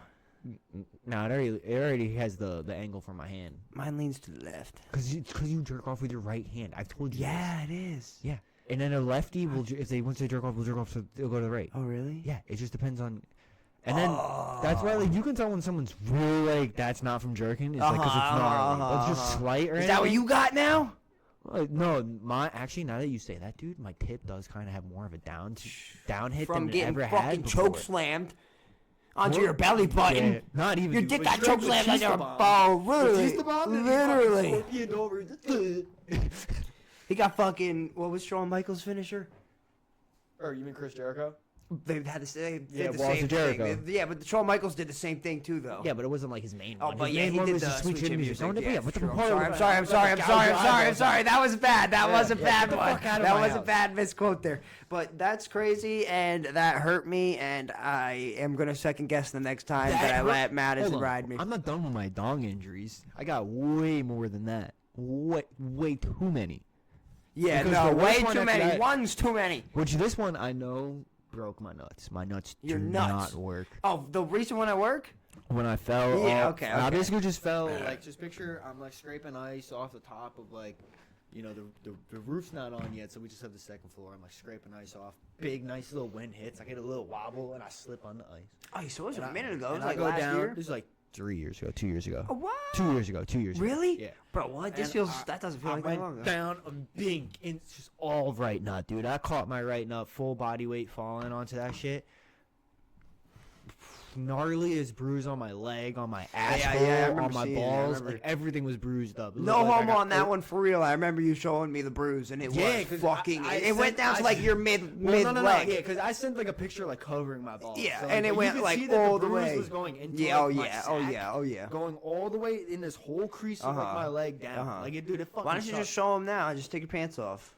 No, it already has the angle for my hand. Mine leans to the left. Cause you jerk off with your right hand. I've told you. Yeah, it is. This. Yeah. And then a lefty will, if they once they jerk off, will jerk off, so they'll go to the right. Oh, really? Yeah. It just depends on. And then that's why like you can tell when someone's really like that's not from jerking. It's like because it's not. It's just slight or Is anything. that what you got now? No, actually now that you say that, dude, my tip does kind of have more of a down hit From than it getting ever fucking had choke before. slammed onto What? your belly button. Yeah, not even. Your dude. dick got choke slammed on your Batista ball. Literally. Literally. Scorpioned over. He got fucking, what was Shawn Michaels' finisher? Or you mean Chris Jericho? They had the same, Yeah, the Walls same of Jericho. thing. Yeah, but Shawn Michaels did the same thing too, though. Yeah, but it wasn't like his main Oh, one. but His yeah, main he one did was the Sweet Chin Music. music. Yeah, what the true. fuck? I'm sorry. That was bad. That was a bad get the one. fuck out of That my was a house. bad misquote there. But that's crazy, and that hurt me, and I am gonna second guess the next time that I let Madison Hold on. ride me. I'm not done with my dong injuries. I got way more than that. Way too many. Yeah, because no, the way worst one too after many. that- One's too many. Which this one I know broke my nuts. My nuts Your do nuts. not work. Oh, the recent one at work? When I fell, Yeah, off- okay, I okay. basically just fell. Like, just picture I'm like scraping ice off the top of like, you know, the roof's not on yet, so we just have the second floor. I'm like scraping ice off. Big, nice little wind hits. I get a little wobble and I slip on the ice. Oh, you saw it And a minute ago. It and was I like go last down. year. This is like 3 years ago, 2 years ago. Oh, what? 2 years ago, 2 years ago. Really? Yeah. Bro, what? This And feels. That doesn't feel I like that went long ago. down a big, it's just all right nut, dude. I caught my right nut, full body weight falling onto that shit. Gnarliest bruise on my leg, on my asshole, yeah, I remember on my seeing it, I balls. remember. Like everything was bruised up. It No looked like I homo got- on that one for real. I remember you showing me the bruise, and it Yeah, was 'cause fucking. I it went sent- down to I like sent- your mid Well, leg. yeah, because I sent like a picture like covering my balls. Yeah, So, and it but you went could like see that all the the bruise way. was going into Yeah, like, oh my yeah, sack, oh yeah, oh yeah. going all the way in this whole crease of like Uh-huh. my leg down. Uh-huh. Like it, dude, it fucking. Why don't you sucked. just show him now? Just take your pants off.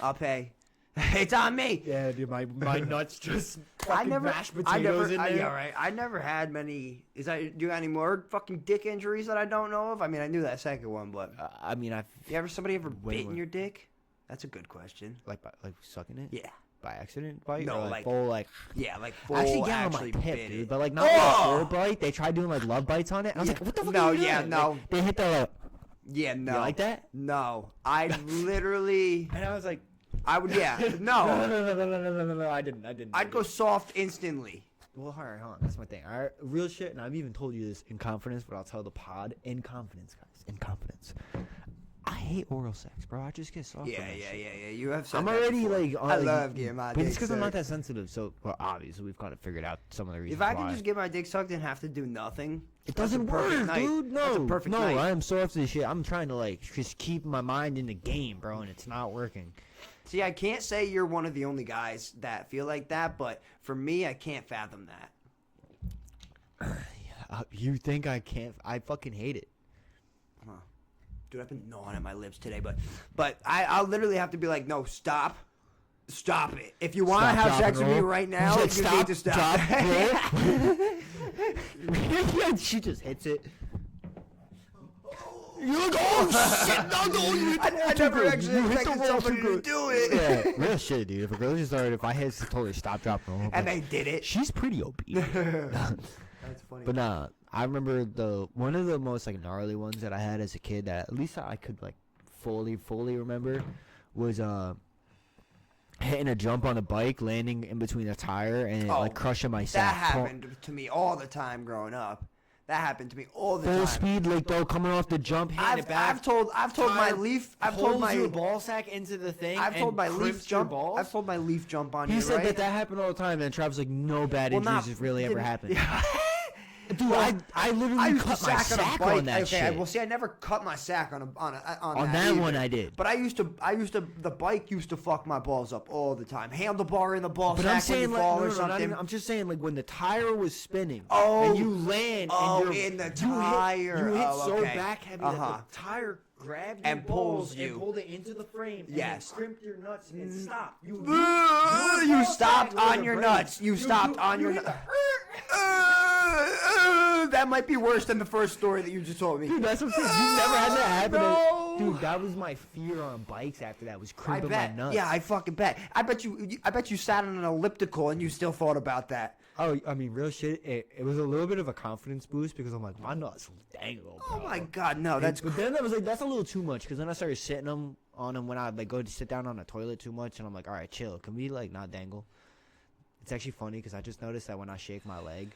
I'll pay. It's on me. Yeah, dude, my nuts just I fucking never, mashed I potatoes never, in there. yeah, right. I never had many. Is that do you got any more fucking dick injuries that I don't know of? I mean, I knew that second one, but I mean, I've somebody ever Way bitten more. your dick? That's a good question. like sucking it. Yeah, By accident bite? No, or like- full like yeah, like full actually yeah on my actually tip, bit dude. it. But like not like a Oh! full bite. They tried doing like love bites on it. I was Yeah. like, what the fuck? No, are you yeah, doing? no. Like, they hit the. Yeah, no. You like that? No, I literally, And I was like, I would, yeah, no, no. no. I didn't. I'd go soft instantly. Well, all right, hold on. That's my thing. All right, real shit. And I've even told you this in confidence, but I'll tell the pod in confidence, guys. In confidence. I hate oral sex, bro. I just get soft. Yeah, on that yeah, shit. yeah. You have said I'm that already before. like. I love getting my But dick it's because I'm not sucked. that sensitive. So, well, obviously, we've kind of figured out some of the reasons If I why. can just get my dick sucked and have to do nothing, It that's a doesn't perfect work, night. dude. No, That's a perfect no. night. I am so after this shit. I'm trying to like just keep my mind in the game, bro, and it's not working. See, I can't say you're one of the only guys that feel like that, but for me, I can't fathom that. You think I can't? I fucking hate it. Dude, I've been gnawing at my lips today, but I'll literally have to be like, no, stop it. If you want to Stop, have drop, sex and with me roll. right now, you Stop, need to stop. drop, roll. She just hits it. You're like, oh shit, no, you hit the roll I too never good. actually You hit the expected roll somebody too to good. do it. Yeah, real shit, dude. If a girl just started, if I had told her stop, drop, roll, And they did it. she's pretty obedient. That's funny. But nah, I remember one of the most like gnarly ones that I had as a kid that at least I could like fully remember was hitting a jump on a bike, landing in between a tire, and it, Oh, like crushing my that sack. happened to me all the time growing up. That happened to me all the Full time. speed, like though, coming off the jump, hitting it back. I've told my Tire leaf. I've told my your ball sack into the thing. I've told and my leaf crimps your jump. balls. I've told my leaf jump on He you, said right? that happened all the time, and Travis like no bad Well, injuries not- have really ever happened. Dude, I literally I used cut to my sack on a sack bike. on that okay, shit. well, see, I never cut my sack on that that one either. I did. But I used to, the bike used to fuck my balls up all the time. Handlebar in the ball But sack I'm saying when you like, fall no, or no, not something. even, I'm just saying like when the tire was spinning Oh. and you land Oh, and in the you tire. hit Oh, so okay. back heavy Uh-huh. that the tire grabbed And your pulls balls you. and pulled it into the frame Yes. and crimped your nuts and stopped. You You stopped back with on a your brake. nuts. You stopped on your hit nuts. the- That might be worse than the first story that you just told me. Dude, that's what I'm saying. You never had that happen. No. Dude, that was my fear on bikes after that was I crimping bet. my nuts. Yeah, I fucking bet. I bet you sat on an elliptical and you still thought about that. Oh, I mean, real shit. It was a little bit of a confidence boost because I'm like, my nuts dangle, bro. Oh my god, no, that's But then I was like, that's a little too much because then I started sitting on them when I like go to sit down on the toilet too much, and I'm like, all right, chill. Can we like not dangle? It's actually funny because I just noticed that when I shake my leg,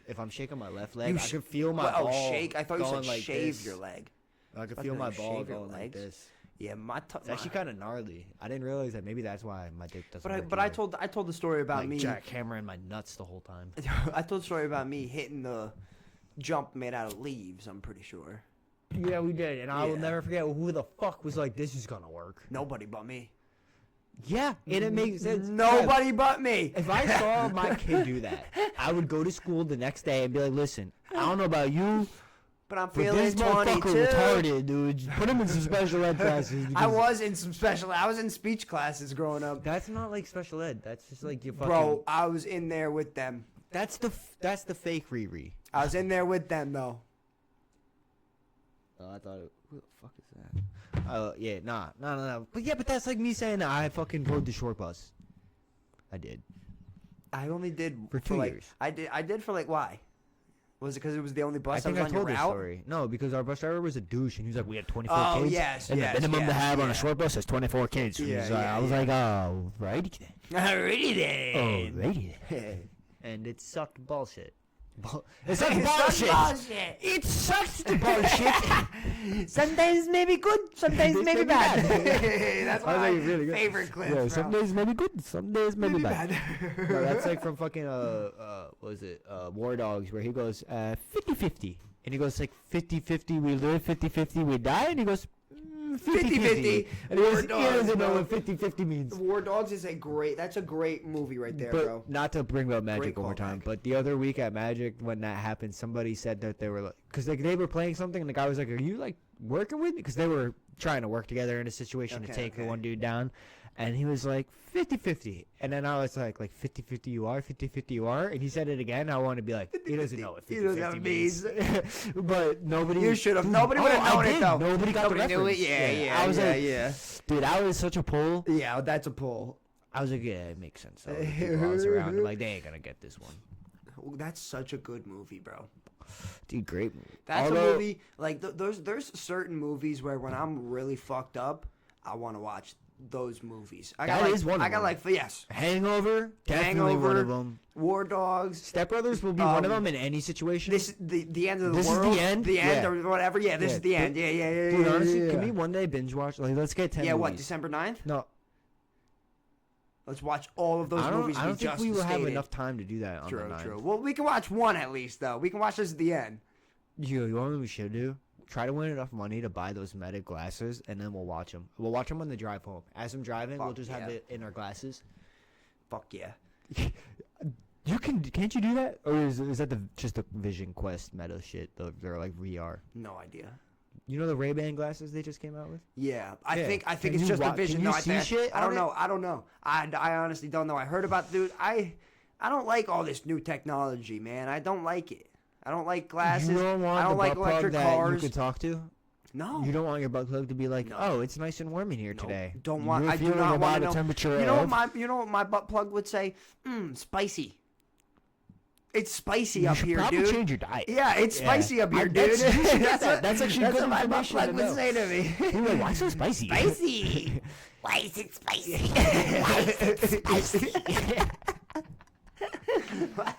if I'm shaking my left leg, I can feel my ball shake. I thought you said going like shave this. your leg. I can thought feel you my meant ball shave your going like legs. this. Yeah, It's actually kind of gnarly. I didn't realize that. Maybe that's why my dick doesn't. But work I either. told the story about like me. jackhammering my nuts the whole time. I told the story about me hitting the jump made out of leaves. I'm pretty sure. Yeah, we did, and I will Yeah. never forget who the fuck was like, "This is gonna work." Nobody but me. Yeah, and it makes sense. Nobody but me. If I saw my kid do that, I would go to school the next day and be like, "Listen, I don't know about you, But I'm but feeling this motherfucker 22. retarded, dude. Put him in some special ed classes." I because was in some special. I was in speech classes growing up. That's not like special ed. That's just like you fucking. Bro, I was in there with them. That's the fake Riri. I was in there with them though. Oh, I thought it. Who the fuck is that? Yeah, no. But that's like me saying that I fucking rode the short bus. I did. I only did For 2 like, years. I did for like why? Was it because it was the only bus I think that I was on your told this route? story. No, because our bus driver was a douche, and he was like, "We had 24 Oh, kids, yes, and yes, the minimum to yes, have on yeah. a short bus is 24 kids." And Yeah, he's like, yeah, I was yeah. like, "Oh, righty then, Alrighty then. righty then," and it sucked bullshit. It It's sucked bullshit. bullshit. It sucks the bullshit. Sometimes maybe good, sometimes This maybe may be bad. bad. That's I my think it's really good. favorite clip. Yeah, bro. some days maybe good, some days maybe bad. bad. No, that's like from fucking what was it? War Dogs, where he goes 50-50. And he goes like 50-50 we live, 50-50 we die, and he goes 50-50. And he, War goes, he Dogs, doesn't know bro. what 50-50 means. War Dogs is that's a great movie right there, But bro. not to bring up Magic Great one more time, callback. but the other week at Magic when that happened, somebody said that they were like, because like they were playing something, and the guy was like, "Are you like working with me?" Because they were trying to work together in a situation to Okay, take the okay. one dude down, and he was like 50-50, and then I was like 50-50 you are, 50-50 you are, and he said it again. I want to be like, he doesn't know what He doesn't know what 50-50 it means, but nobody. You should have. Dude, Nobody would have known I it did. though. Nobody got Nobody the knew reference. it. Yeah. I was like, yeah. dude, I was such a pull. Yeah, that's a pull. I was like, yeah, it makes sense. So people I was around, I'm like, they ain't gonna get this one. Oh, that's such a good movie, bro. Dude, great movie. That's Although- a movie. Like there's certain movies where when I'm really fucked up, I want to watch those movies. That is one of I got them. like yes, Hangover, definitely one of them. War Dogs. Step Brothers will be one of Um, them in any situation. This the end of the This is world. the end? The end Yeah. or whatever. Yeah, this Yeah, is the end. Yeah. Dude, yeah, honestly, yeah. can we one day binge watch? Like, let's get 10 Yeah, movies. what? December 9th? No, Let's watch all of those movies. I don't think just we will have stated. enough time to do that on the True, 9th. true. Well, we can watch one at least though. We can watch this at the end. You know what we should do? Try to win enough money to buy those Meta glasses, and then we'll watch them. We'll watch them on the drive home. As I'm driving, we'll Fuck just have yeah. it in our glasses. Fuck yeah. Can't you do that? Or is that just the Vision Quest Meta shit? They're like VR. No idea. You know the Ray-Ban glasses they just came out with? Yeah, I Yeah. think Can it's you just a wa- vision. can No, you I see think, shit I don't on know. I don't know. I honestly don't know. I heard about dude. I don't like all this new technology, man. I don't like it. I don't like glasses. You don't want I don't the like butt plug electric that cars. you could talk to? No. You don't want your butt plug to be like, No. oh, it's nice and warm in here No, today. don't want. You're I do feeling not about want to the know. temperature You know of- what my butt plug would say? Spicy. It's spicy You up should here, probably dude. change your diet. Yeah, it's Yeah. spicy up here, dude. That's- you should get that. what- That's actually that's good what my butt information plug to would know. say to me. You're like, why so spicy? Spicy. Why is it spicy? Spicy.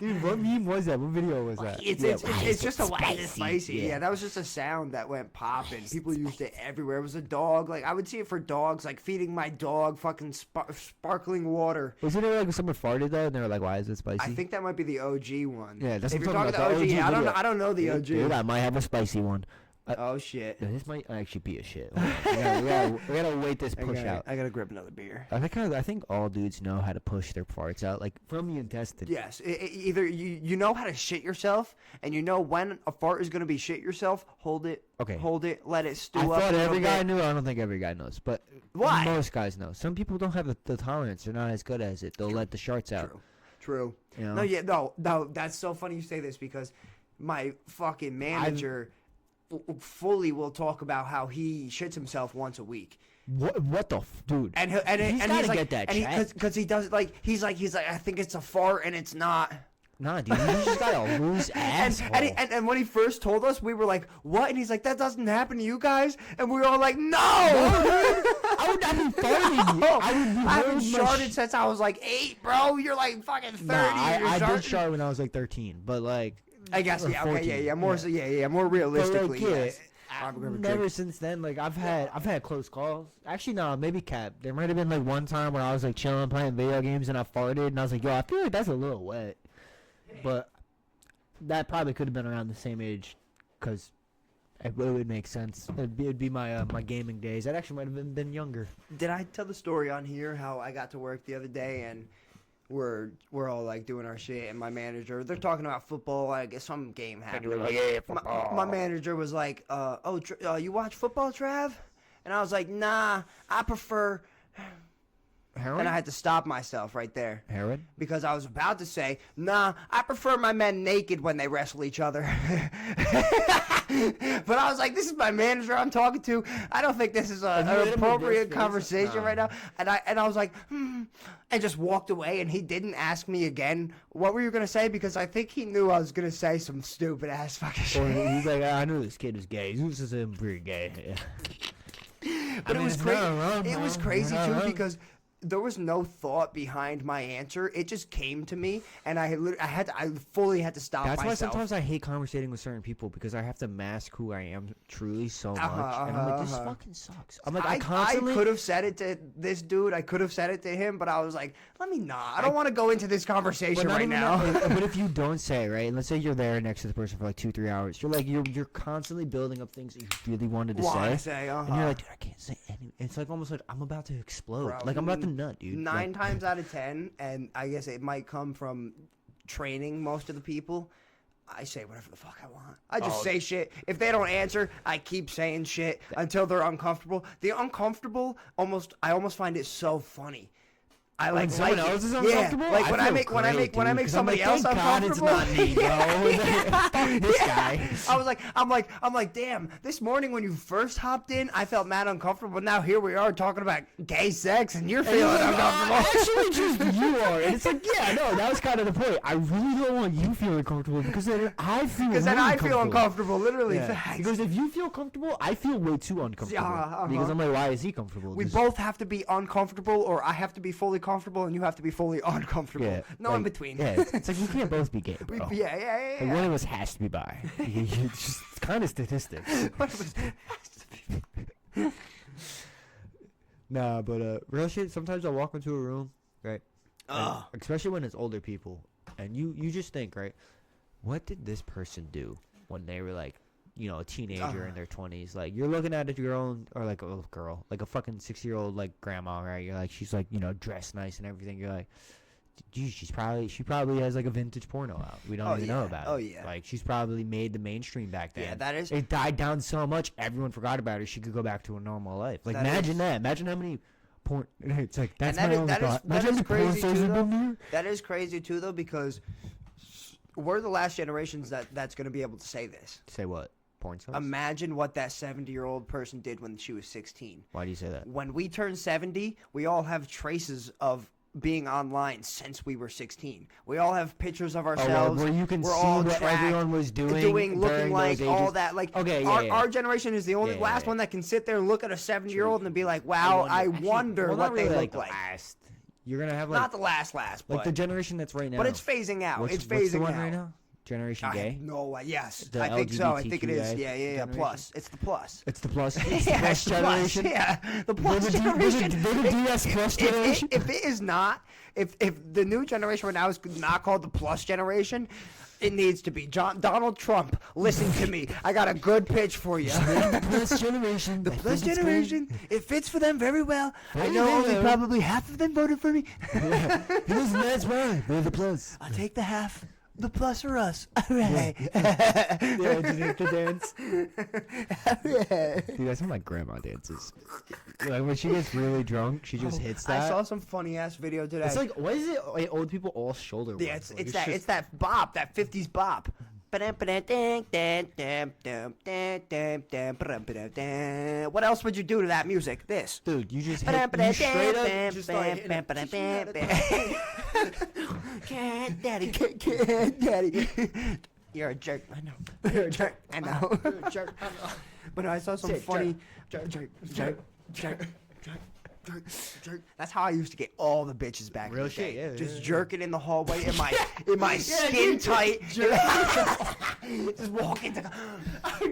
Dude, what meme was that? What video was that? It's just a why is it spicy. Yeah, that was just a sound that went popping. People used it everywhere. It was a dog. Like I would see it for dogs, like feeding my dog fucking sparkling water. Wasn't it like someone farted though, and they were like, "Why is it spicy?" I think that might be the OG one. Yeah, that's if what you're I'm talking talking the OG. about, the OG I don't know. I don't know the OG. Dude, I might have a spicy one. Oh shit. This might actually be a shit. We gotta wait this push out. I gotta grab another beer. I think all dudes know how to push their farts out, like from the intestine. Yes, either you know how to shit yourself, and you know when a fart is gonna be shit yourself. Hold it. Okay. Hold it. Let it stew I up. thought a little every bit. guy knew. I don't think every guy knows, but Why? most guys know. Some people don't have the tolerance. They're not as good as it. They'll let the sharts out. True. You know? No. That's so funny you say this because my fucking manager fully will talk about how he shits himself once a week. What the dude? And he's gotta like, get that and checked. because he does like he's like I think it's a fart and it's not. Nah, dude, you just got a loose asshole. And when he first told us, we were like, "What?" And he's like, "That doesn't happen to you guys." And we were all like, "No!" I would not be farting. No. I would be I haven't very sharted much- since I was like 8, bro. You're like fucking 30. Nah, I You're did sharting. shart when I was like 13, but like I guess or yeah. Okay, 14. yeah. More so, yeah. More realistically, But, like, yes. never since then. Like I've had close calls. Actually, no, maybe Cap. There might have been like one time where I was like chilling playing video games and I farted and I was like, yo, I feel like that's a little wet. But that probably could have been around the same age, because it would make sense. It'd be my my gaming days. That actually might have been younger. Did I tell the story on here how I got to work the other day and we're all like doing our shit and my manager, they're talking about football, like some game happened. My manager was like, you watch football, Trav? And I was like, nah, I prefer. Heroin? And I had to stop myself right there. Heroin? Because I was about to say, nah, I prefer my men naked when they wrestle each other. But I was like, this is my manager I'm talking to. I don't think this is an appropriate conversation right now. And I was like, and just walked away. And he didn't ask me again, what were you going to say? Because I think he knew I was going to say some stupid ass fucking shit. Or he's like, I knew this kid was gay. He was just pretty gay. But it was it's crazy. not wrong, It was bro. crazy It's not too wrong. because there was no thought behind my answer. It just came to me, and I fully had to stop That's myself. why sometimes I hate conversating with certain people, because I have to mask who I am truly so much. And I'm like, this fucking sucks. I'm like, I constantly. I could have said it to this dude. I could have said it to him, but I was like, let me not. I don't want to go into this conversation not right even now. that, but if you don't say, right, and let's say you're there next to the person for like 2-3 hours, you're like, you're constantly building up things that you really wanted to say. And you're like, dude, I can't say anything. It's like almost like I'm about to explode. Bro, like I'm about to nut, dude. 9 times out of 10, and I guess it might come from training most of the people, I say whatever the fuck I want. I just say shit. If they don't answer, I keep saying shit until they're uncomfortable. The uncomfortable, I almost find it so funny. I like someone like else it. is uncomfortable? Yeah, like when I feel make when I great, make dude, 'cause I'm somebody like, else thank God uncomfortable. it's not me, bro. Fuck this guy. I'm like, damn. This morning when you first hopped in, I felt mad uncomfortable. But now here we are talking about gay sex, and you're feeling uncomfortable. Actually, just you are. And it's like, yeah, no, that was kind of the point. I really don't want you feeling comfortable, because then I feel Because then I feel uncomfortable. uncomfortable. Literally, Yeah. facts. Because if you feel comfortable, I feel way too uncomfortable. Because I'm like, why is he comfortable? We This- both have to be uncomfortable, or I have to be fully comfortable, and you have to be fully uncomfortable. Yeah, No like, in between. Yeah, it's like we can't both be gay, bro. Yeah. Like, one of us has to be bi. It's just kind of statistics. Nah, but real shit. Sometimes I walk into a room, right? And especially when it's older people, and you just think, right? What did this person do when they were like, you know, a teenager in their 20s? Like, you're looking at your own, or like a girl, like a fucking 6-year-old like grandma, right? You're like, she's like, you know, dressed nice and everything. You're like, geez, she probably has like a vintage porno out. We don't even know about it. Oh, yeah. Like, she's probably made the mainstream back then. Yeah, that is- It died down so much, everyone forgot about her. She could go back to a normal life. Like, That imagine is- that. Imagine how many porn. It's like, that's And my only thought. Imagine how many porn crazy stars too, have been though. there. That is crazy too, though, because we're the last generations that's going to be able to say this. Say what? Porn stars? Imagine what that 70-year-old person did when she was 16. Why do you say that? When we turn 70, we all have traces of being online since we were 16. We all have pictures of ourselves. where you can We're see all what tracked, everyone was doing looking during like those all ages. that. Like, Okay, our, yeah. our generation is the only Yeah, last yeah. one that can sit there and look at a 70-year-old and be like, wow, I wonder Actually, what well, they not really look the like. last You're gonna have like Not the last, like but the generation that's right now. but it's phasing out. What's, It's what's the phasing one out. right now? Generation I Gay. have no, yes, The I think so. I think it is. LGBTQI Yeah. generation? Plus, it's the plus. It's the plus. It's the Yeah, plus it's the plus. generation. Yeah, the They're plus the D- generation. they're the DS plus generation. If it is not, if the new generation right now is not called the plus generation, it needs to be. Donald Trump, listen to me. I got a good pitch for you. The plus generation. The I plus think it's generation, it fits for them very well. I Very know only well. probably half of them voted for me. great. Listen, that's why we're the plus. I'll take the half. The plus or us. All right. Yeah, just hit the dance. Yeah. Dude, that's how my grandma dances. Like when she gets really drunk, she just hits that. I saw some funny ass video today. It's like, what is it? Like, old people all shoulder. Yeah, work. Like, it's just- that bop, that 50s bop. What else would you do to that music? This. Dude, you just hit, you straight up just like Can't daddy, can't daddy. You're a jerk. I know. You're a jerk. I know. But I saw some Say funny jerk, jerk. That's how I used to get all the bitches back Real in the day. shit, yeah, Just yeah. jerking in the hallway in my skin tight. Just walking to.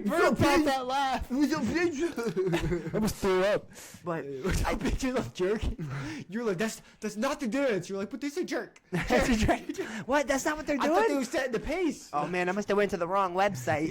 Bro, pop that laugh. I almost threw up. But I picture of jerking. You're like, that's not the dance. You're like, but this is a jerk. what? That's not what they're I thought they doing. were setting the pace. Oh man, I must have went to the wrong website.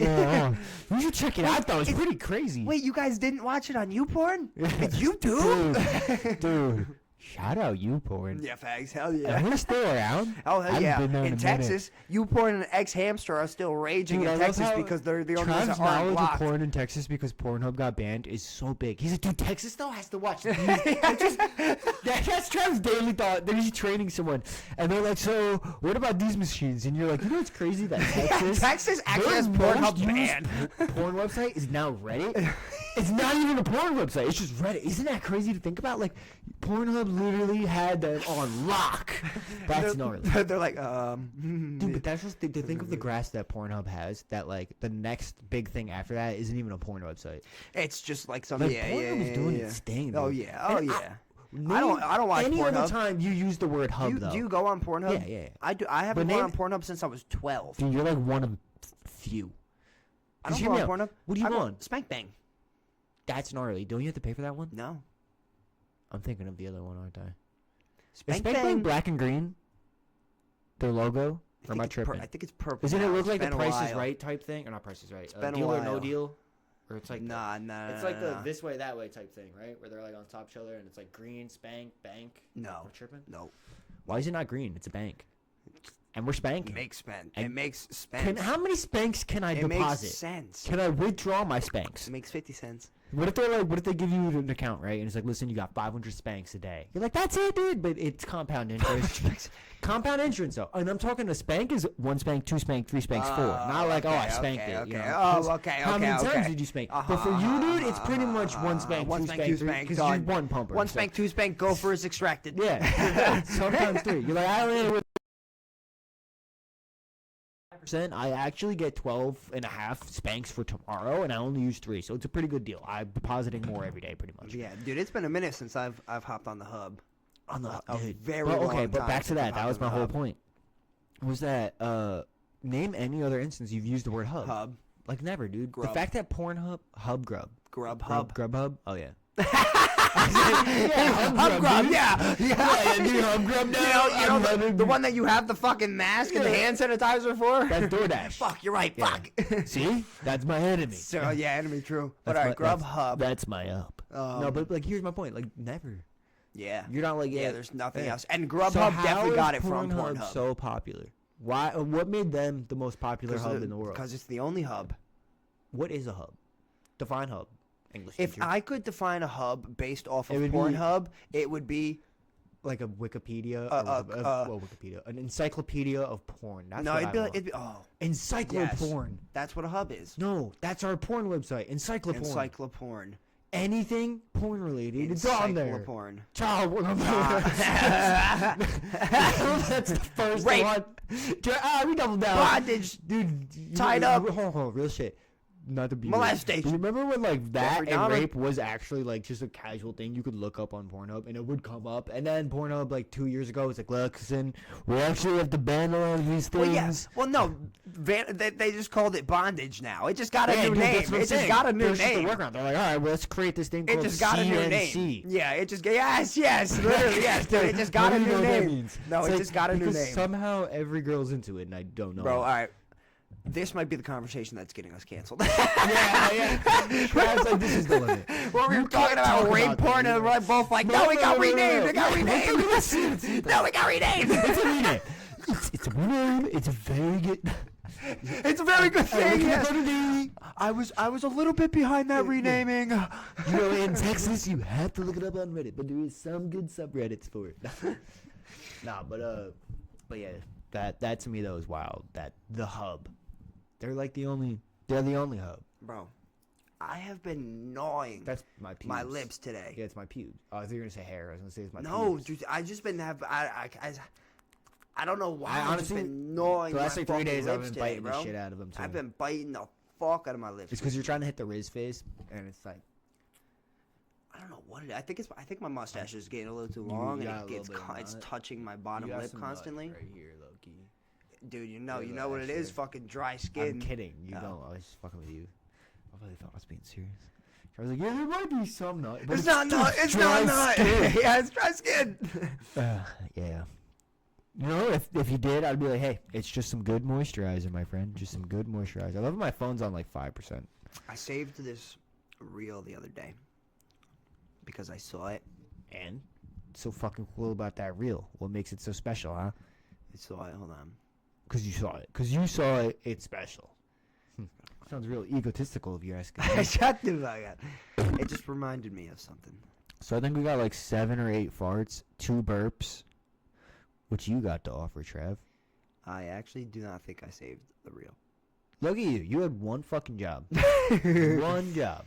You should check it out though. It's pretty crazy. Wait, you guys didn't watch it on YouPorn? It's YouTube. Dude, shout out YouPorn. Yeah, fags. Hell yeah. And we're still around. Oh hell Haven't yeah! been there In a minute. Texas, YouPorn and X Hamster are still raging Dude, I in love Texas how because they're the only ones Trav's that aren't knowledge of blocked. porn in Texas because Pornhub got banned is so big. He's like, dude, Texas though has to watch these. That's Trav's daily thought. They're just training someone, and they're like, so what about these machines? And you're like, you know what's crazy that Texas, Texas actually has their Pornhub most used banned. porn website is now Reddit. It's not even a porn website. It's just Reddit. Isn't that crazy to think about? Like, Pornhub literally had them on lock. That's gnarly. They're like, Dude, but that's just to think of the grass that Pornhub has. That like the next big thing after that isn't even a porn website. it's just like some Like yeah, Pornhub yeah, is doing yeah. its thing. Oh dude. yeah, oh And yeah. Name I don't watch any other Pornhub. time you use the word hub Do though. you go on Pornhub? Yeah, yeah, yeah. I do. I haven't But gone on name- Pornhub since I was 12. Dude, you're like one of few. I don't hear go me on out. Pornhub. What do you I go want? Spank Bang. That's gnarly. Don't you have to pay for that one? No. I'm thinking of the other one, aren't I? Is Spank Spank Bang black and green? Their logo? Or am I tripping? I think it's purple. Doesn't it now. look It's like the been a Price is while. Right type thing? Or not Price is Right. been a Deal or No while. Deal? Or it's like Nah. it's like the this way that way type thing, right? Where they're like on top of each other and it's like green, spank, bank. No. Am I tripping? No. Why is it not green? It's a bank. And we're spanking. Makes spend. And It makes spend. How many spanks can I it makes deposit? sense. Can I withdraw my spanks? It makes 50 cents. What if they're like, what if they give you an account, right? And it's like, listen, you got 500 spanks a day. You're like, that's it, dude. But it's compound interest. Compound interest, though. And I'm talking a spank is 1 spank, 2 spank, 3 spanks, 4. Not like, oh, I spanked it. You know? Oh, okay, How many okay. times did you spank? But for you, dude, it's pretty much 1 spank, 2 spank, 3 because you're done. one pumper. 1 so- spank, 2 spank, gopher is extracted. Yeah. Sometimes 3. You're like, I only with I actually get 12.5 spanks for tomorrow, and I only use 3, so it's a pretty good deal. I'm depositing more every day, pretty much. Yeah, dude, it's been a minute since I've hopped on the hub. On the A dude. very But, okay, long but time back to since that. I've That was hopped my on the whole hub. point. Was that name any other instance you've used the word hub? Hub, Like never, dude. Grub. The fact that Pornhub, Grub, Grubhub. Oh yeah. Hub Grub, dude. yeah. dude, Hub Grub now. You know the one that you have the fucking mask and the hand sanitizer for? That's DoorDash. Fuck, you're right, Yeah. fuck. See, that's my enemy. So, yeah, enemy true. But That's alright, my- Grubhub. That's my up. No, but like here's my point. Like never. Yeah. You're not like Yeah, there's nothing yeah. else. And So Grubhub how definitely is got it from Pornhub Pornhub. so popular? Why? What made them the most popular hub in the world? Because it's the only hub. What is a hub? Define hub. English If teacher. I could define a hub based off It of would be- Pornhub, it would be like a Wikipedia, well, Wikipedia, an encyclopedia of porn. That's no, what it'd be I like, want. it'd be Encycloporn. That's what a hub is. No, that's our porn website. Encycloporn. Encycloporn. Anything porn related, it's on there. Encycloporn. Child porn. That's the first Rape. one. We doubled down. Bondage. Dude. Tied up. Hold on, real shit. not to be Molestation. But you remember when like that Jeffrey and Dahmer. rape was actually like just a casual thing you could look up on Pornhub and it would come up, and then Pornhub like 2 years ago was like, listen, we actually have to ban a lot of these things. Well, yes. Well, no. They just called it bondage now. It just got a Yeah, new dude, name. that's what I'm It just saying. got a new There's just a name. workaround. They're like, all right, well, let's create this thing It called just got a new CNC. name. Yeah, it just yes, literally yes, dude. It just got What a do you new know what that name. means? No, It's it like, just got a new because name. somehow every girl's into it, and I don't know. Bro, it. all right. This might be the conversation that's getting us canceled. yeah. Trav's like, this is the limit. Well, we You were talking can't about talk rape about porn, that, and yeah. we're both like, No, no, it no, got no, renamed. no. It got renamed. No, it got renamed. It's a rename. It's a rename. It's a very good. It's a very good thing. Yes. You I was a little bit behind that renaming. know, in Texas, you have to look it up on Reddit, but there is some good subreddits for it. Nah, but yeah, that to me though is wild. That the hub, they're the only hub. Bro, I have been gnawing That's my pubes. my lips today. Yeah, it's my pubes. Oh, I thought you were gonna say hair. I was gonna say it's my No, pubes. dude, I just been I don't know why. I I've honestly, just been gnawing the last my like 3 fucking days, I've lips been today, biting bro. the shit out of them too. I've been biting the fuck out of my lips. It's because you're trying to hit the Riz face, and it's like I don't know what it. I think my mustache is getting a little too long, got a and little it's bit of it's nut. touching my bottom you got lip some nut constantly. right here, low key. Dude, you know Yeah, what it is. extra. Fucking dry skin. I'm kidding. You No. don't. I was just fucking with you. I really thought I was being serious. I was like, yeah, there might be some nut. But It's not nut. It's dry not nut. skin. Yeah, it's dry skin. Yeah. You know, if you did, I'd be like, hey, it's just some good moisturizer, my friend. Just some good moisturizer. I love my phone's on like 5%. I saved this reel the other day because I saw it. And so fucking cool about that reel. What makes it so special, huh? I saw it. Hold on. Because you saw it. Because you saw it. It's special. Sounds real egotistical if you're asking me. Shut the fuck up. It just reminded me of something. So I think we got like 7 or 8 farts, 2 burps. What you got to offer, Trav? I actually do not think I saved the reel. Look at you. You had one fucking job. One job.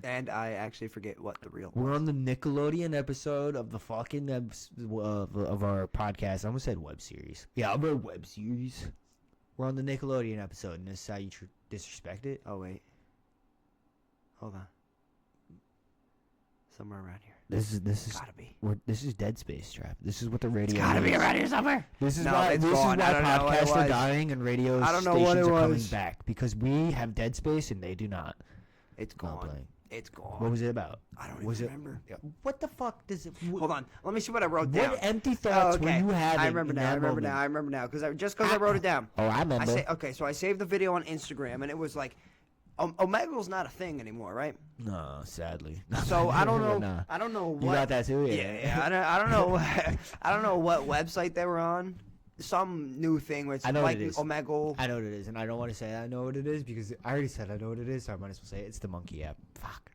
And I actually forget what the reel We're was. on the Nickelodeon episode of the fucking of our podcast. I almost said web series. Yeah, I'm a web series. We're on the Nickelodeon episode, and this is how you disrespect it. Oh, wait. Hold on. Somewhere around here. This is Gotta be. this is Dead Space, Trap. This is what the radio. Gotta be is. around here somewhere. This is No, why it's this gone. is I why don't know what it podcasts are was. dying and radio I don't know stations what it are coming was. back because we have Dead Space and they do not. It's Not gone. playing. It's gone. What was it about? I don't was even it, remember. Yeah. What the fuck does it? Hold on. Let me see what I wrote down. What empty Oh, thoughts okay. were you having? I remember in now. that I remember moment? now. I remember now. Because I wrote it down. Oh, I remember. Okay, so I saved the video on Instagram, and it was like, Omegle's not a thing anymore, right? No, sadly. So I don't know. Nah. I don't know what. You got that too? Yeah. I don't know. I don't know what website they were on. Some new thing where it's I know what like it is. Omegle. I know what it is, and I don't want to say I know what it is because I already said I know what it is, so I might as well say it. It's the monkey app. Fuck.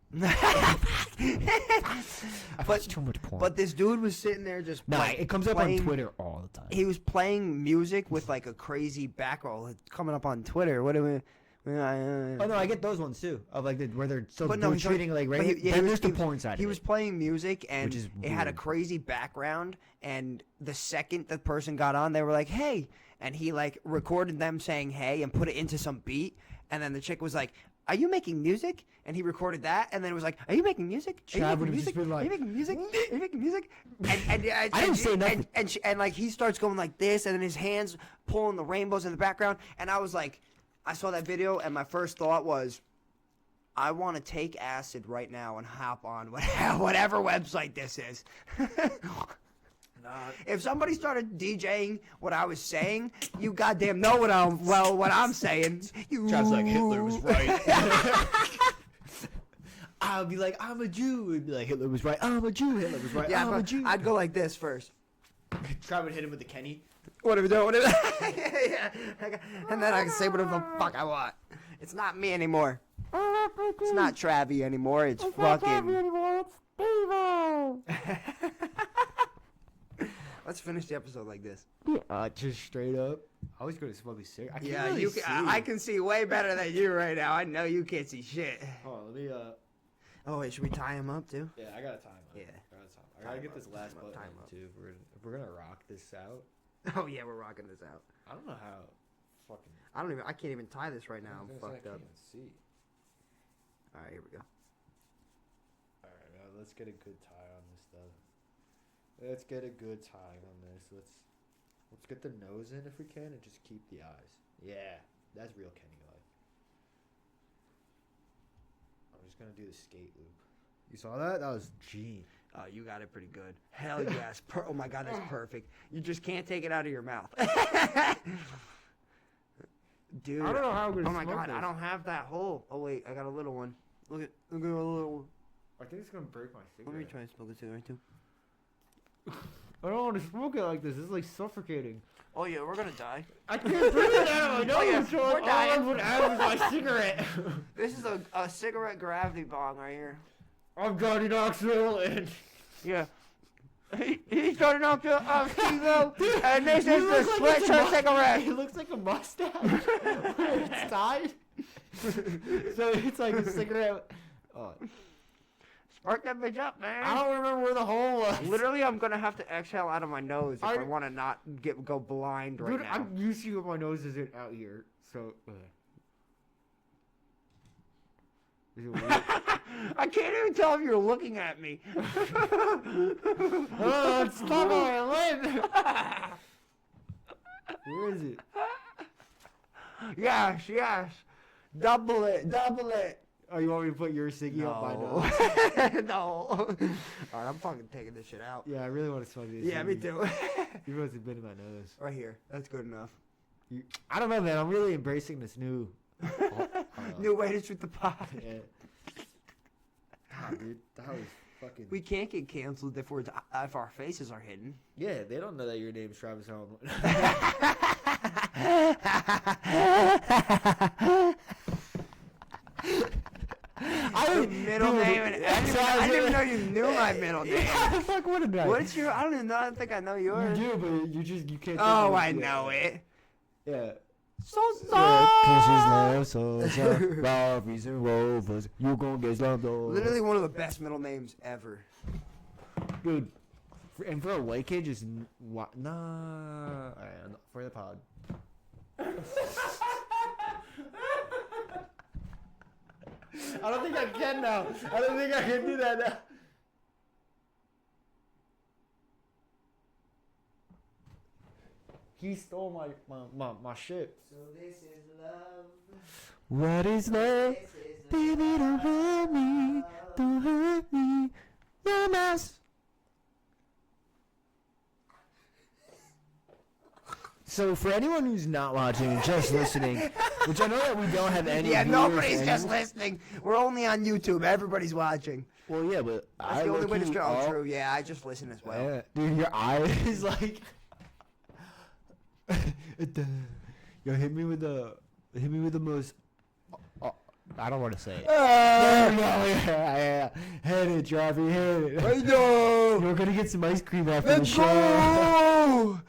I watch too much porn. But this dude was sitting there just nah, like, it comes up playing- on Twitter all the time. He was playing music with like a crazy back roll. It's coming up on Twitter. What do we? Oh no, I get those ones too. Of like where they're still But no, they're he's treating like but regular. he- yeah, Then he there's was- the porn side. He of was it. playing music and Which is it had a weird. crazy background. And the second the person got on, they were like, "Hey," and he like recorded them saying "Hey" and put it into some beat. And then the chick was like, "Are you making music?" And he recorded that, and then it was like, "Are you making music? Are you Chad making would've just music? been Are like, you making music? Are you making music?" And I didn't say nothing. And like he starts going like this, and then his hands pulling the rainbows in the background. And I was like, I saw that video, and my first thought was, I want to take acid right now and hop on whatever website this is. If somebody started DJing what I was saying, you goddamn know what I'm saying. You Sounds like Hitler was right. I'll be like, I'm a Jew. It'd be like, Hitler was right. I'm a Jew. Hitler was right. Yeah, I'm a but Jew. I'd go like this first. Try to hit him with the Kenny. What are we doing? Yeah. And then I can say whatever the fuck I want. It's not me anymore. It's not Travie anymore. It's fucking. Let's finish the episode like this. Just straight up. I was going to probably serious. I can't Yeah, really you. Can, see. I can see way better than you right now. I know you can't see shit. Hold on, let me, Oh wait, should we tie him up too? yeah, I got a time up. Yeah. I gotta get this Time last up, button time in, up. too. If we're gonna rock this out. Oh yeah, we're rocking this out. I don't know how fucking. I can't even tie this right now. I'm I fucked up. can't see. All right, here we go. All right, man. Let's get a good tie on this stuff. Let's get a good tie on this. Let's get the nose in if we can, and just keep the eyes. Yeah, that's real Kenny like. I'm just gonna do the skate loop. You saw that? That was G. Oh, you got it pretty good. Hell yes. Oh my God, that's perfect. You just can't take it out of your mouth. Dude. I don't know how I'm gonna Oh my smoke God, this. I don't have that hole. Oh wait, I got a little one. Look at a little one. I think it's gonna break my Let me cigarette. try to smoke a cigarette too. I don't want to smoke it like this. This is like suffocating. Oh yeah, we're gonna die. I can't breathe out. I know Oh, yeah, so we're all dying. I would have is my cigarette. This is a cigarette gravity bong right here. I'm Johnny Knoxville and Yeah. He's starting off to Steve-O, and this You is look the like it's a sweatshirt mu- cigarette. It looks like a mustache when it's tied. So it's like a cigarette. Oh, Spark that bitch up, man. I don't remember where the hole was. Literally, I'm gonna have to exhale out of my nose if I I- want to not go blind right Dude, now. I'm used to my nose isn't out here, so. Is it weird? I can't even tell if you're looking at me. Oh, it's stuck on my lip. Where is it? Yes, yes. Double it, double it. Oh, you want me to put your ciggy up my No. nose? No. All right, I'm fucking taking this shit out. Yeah, I really want to smoke this. Yeah, me ciggy. too. You must have been in my nose. Right here. That's good enough. I don't know, man. I'm really embracing this new. New way to shoot the pot. Yeah. God, dude, that was fucking. We can't get canceled if our faces are hidden. Yeah, they don't know that your name's Travis Holland. Middle name, and I didn't even know you knew my middle name. How the fuck would I? What's your? I don't even know. I don't think I know You yours. do, but you can't. Oh, I know it. Yeah. So sorry. You gonna get slumped on. Literally one of the best middle names ever. Dude. And for a white kid, just what? Nah. Alright, for the pod. I don't think I can now. I don't think I can do that now. He stole my shit. So this is love. What is love? Baby, don't hurt me. Don't hurt me. You're a mess. So for anyone who's not watching and just listening, which I know that we don't have any. Yeah, viewers nobody's just anywhere. listening. We're only on YouTube. Everybody's watching. Well, yeah, but That's the only way to show. Oh, true. Yeah, I just listen as well. Yeah, dude, your eye is like. Yo, hit me with the most. I don't want to say it. Yeah. Hit it, Jarvie, hit it. I know. We're gonna get some ice cream after Let's the show. go!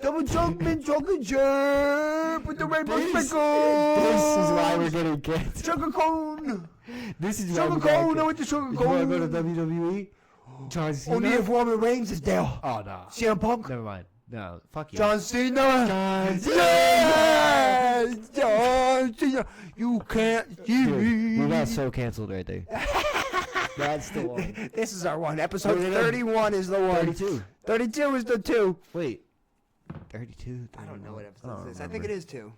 Double chunk, mint chocolate chip with the rainbow This sprinkles. is why we're getting kids. Sugar cone. This is why Sugar we're cone. I getting went to sugar kids. You wanna go to cone. WWE? John Cena? Only if Roman Reigns is there. Oh no. CM Punk. Never mind. No, fuck you. John Cena. John Cena. Yes! John Cena. You can't see Dude, me. we got so canceled right there. That's the one. This is our one. Episode Wait, 31 is the one. 32. 32 is the 2. Wait. 32? I don't know what episode don't this is. I remember. think it is 2.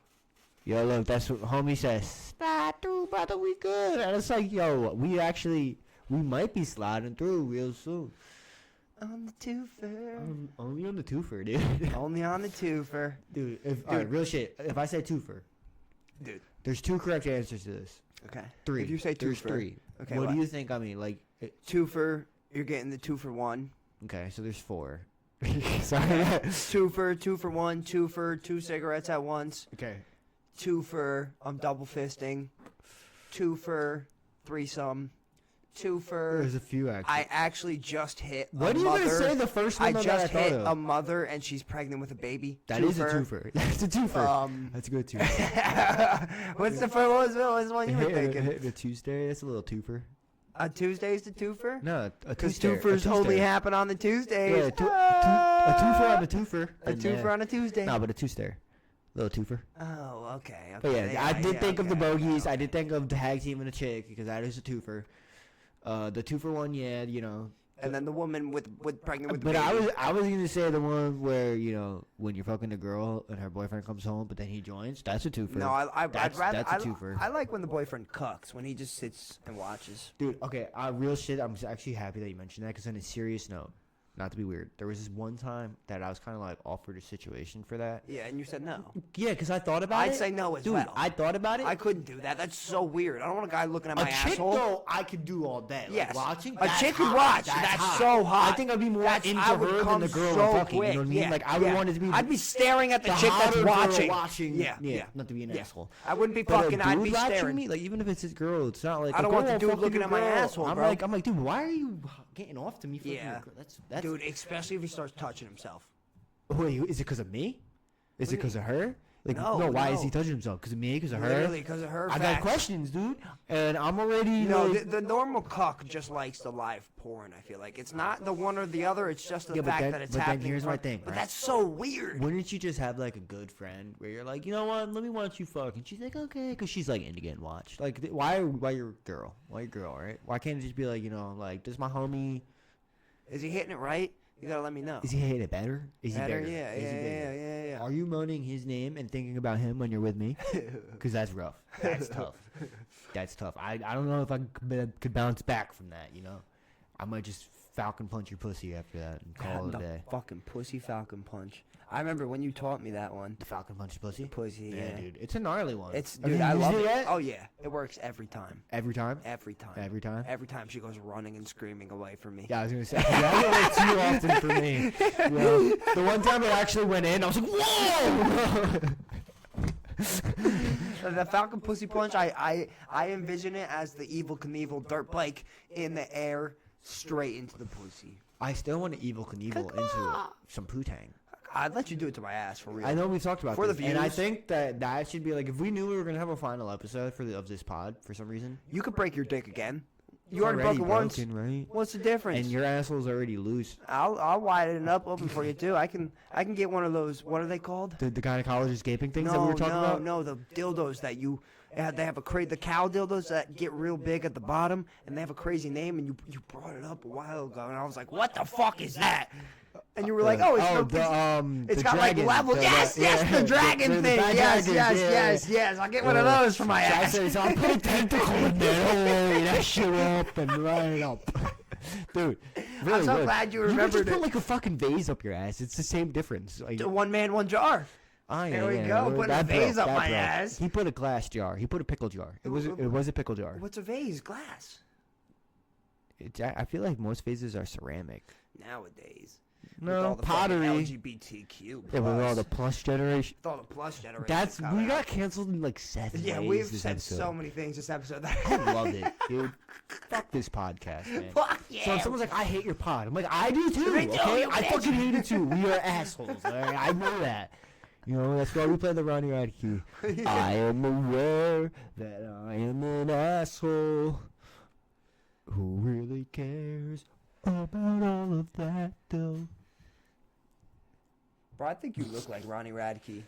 Yo, look, that's what homie says. Slide through, brother, we good. And it's like, yo, we might be sliding through real soon. On the twofer. Only on the twofer, dude. Only on the twofer. Dude, alright, real shit. If I say twofer, Dude. there's 2 correct answers to this. Okay. 3. If you say there's twofer. 3. Okay, What do you think? I mean, like, Twofer, you're getting the 2 for 1. okay, so there's 4. Sorry. 2 for 1, 2 for 2 cigarettes at once. Okay. 2 for double fisting. 2 for threesome. 2 for There's a few actually. I actually just hit What a are you mother. gonna say the first one I that just I thought hit of? a mother and she's pregnant with a baby. That is a twofer. That's a twofer. That's a good twofer. What's the first? What was the one you were thinking? The Tuesday. That's a little twofer. A Tuesday's the twofer? No, a Because Tuesday. twofers only happen on the Tuesdays. Yeah, a twofer on a twofer. A twofer on a Tuesday. No, but a Tuesday. Little twofer. Oh, okay. But yeah, I did think of the okay, bogeys. okay, I did think of the tag team and a chick because that is a twofer. The twofer one, yeah, And then the woman with pregnant with the But baby. I was gonna say the one where when you're fucking a girl and her boyfriend comes home, but then he joins. That's a twofer. No, I'd rather. That's a twofer. I like when the boyfriend cucks, when he just sits and watches. Dude, okay, real shit. I'm actually happy that you mentioned that because on a serious note, not to be weird, there was this one time that I was kind of like offered a situation for that. Yeah, and you said no. Yeah, because I thought about it. I'd say no as Dude, well. I thought about it. I couldn't do that. That's so weird. I don't want a guy looking at my A chick asshole. though, I could do all day. Like, Yes. watching. A that's chick could hot. watch. That's That's hot. so hot. I think I'd be more That's- into I would her than come the girl so I'm fucking. quick. You know what I mean? Yeah, Like I would yeah. want it to be. I'd be staring at the chick that's hotter girl watching. watching. Yeah. Not to be an Yeah. asshole. I wouldn't be But fucking. a I'd dude be watching staring. me, like even if it's his girl, it's not like I don't a want the girl dude fucking looking your at my girl. asshole, I'm bro. like, dude, why are you getting off to me? For Yeah. your girl? That's Dude, especially if he starts touching himself. Wait, is it because of me? Is it because of her? Like, No, why is no. he touching himself? Because of me? Because of her? Literally, because of her. I got facts. questions, dude, and I'm already. No, like, the normal cuck just likes the live porn. I feel like it's not the one or the other. It's just the Yeah, but fact then- that it's but then happening. here's in my front- thing, But right? that's so weird. Wouldn't you just have like a good friend where you're like, you know what? Let me watch you fuck, and she's like, okay, because she's like into getting watched. Like, why your girl? Why your girl? Right? Why can't it just be like, like, does my homie? Is he hitting it right? You gotta let me know. Is he hitting it better? Is he Better? better? Yeah, Is he bigger? yeah. Are you moaning his name and thinking about him when you're with me? Because that's rough. That's tough. That's tough. I don't know if I could bounce back from that. I might just falcon punch your pussy after that and call it a the day. fucking pussy falcon punch. I remember when you taught me that one. The falcon punch your pussy. Pussy, yeah. Dude, it's a gnarly one. It's Have dude, you I used love it. yet? Oh yeah, it works every time. Every time. Every time. Every time. Every time she goes running and screaming away from me. Yeah, I was gonna say that was too often for me. The one time it actually went in, I was like, whoa! The Falcon Pussy Punch, I envision it as the Evil Knievel dirt bike in the air, straight into the pussy. I still want to Evil Knievel into some poo-tang. I'd let you do it to my ass for real. I know we've talked about For the this, and I views. think that should be like, if we knew we were gonna have a final episode of this pod for some reason. You could break your dick again. You It's already broke it once. broken, right? What's the difference? And your asshole's already loose. I'll widen it up open for you too. I can get one of those. What are they called? The gynecologist gaping things that No, we were talking about. no, the dildos that you. They have the cow dildos that get real big at the bottom, and they have a crazy name. And you brought it up a while ago, and I was like, "What the fuck is that?" And you were like, "Oh, it's the got dragon, like level." Yes, the dragon the thing. bad Yes, dragons, yes. I'll get one of those for my ass. So I'll put a tentacle in there. Hold that shit up and line it up. Dude, really I'm so good. glad you You remembered could just it. put like a fucking vase up your ass. It's the same difference. Like, One man, one jar. yeah, There we yeah, go, well, putting a that vase broke, up that my broke. ass. He put a glass jar. He put a pickle jar. It was a pickle jar. What's a vase? Glass. I feel like most vases are ceramic. Nowadays. No, with all the fucking pottery. LGBTQ. Yeah, with all the plus. plus generation. With all the plus generation. That's coming we got out. canceled in like 7 Yeah, ways we've this said episode. so many things this episode. I loved it, dude. Fuck this podcast, man. Fuck yeah. So if someone's like, I hate your pod, I'm like, I do too, Me too, okay? you I bitch. fucking hate it too. We are assholes, alright? I know that. That's why we play the Ronnie Radke. I am aware that I am an asshole. Who really cares about all of that, though? Bro, I think you look like Ronnie Radke.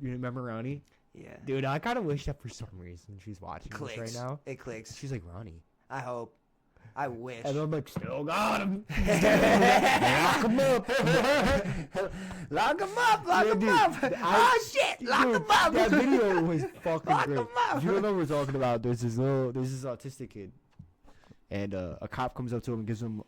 You remember Ronnie? Yeah. Dude, I kind of wish that for some reason she's watching this Clicks. right now. It clicks. She's like, Ronnie. I hope. I wish. And I'm like, still got him. Lock him up. Lock him up. Lock Yeah, him dude, up. Oh, shit. Lock Dude, him up. That video was fucking Lock great. him up. You know what we're talking about? There's this autistic kid, and a cop comes up to him and gives him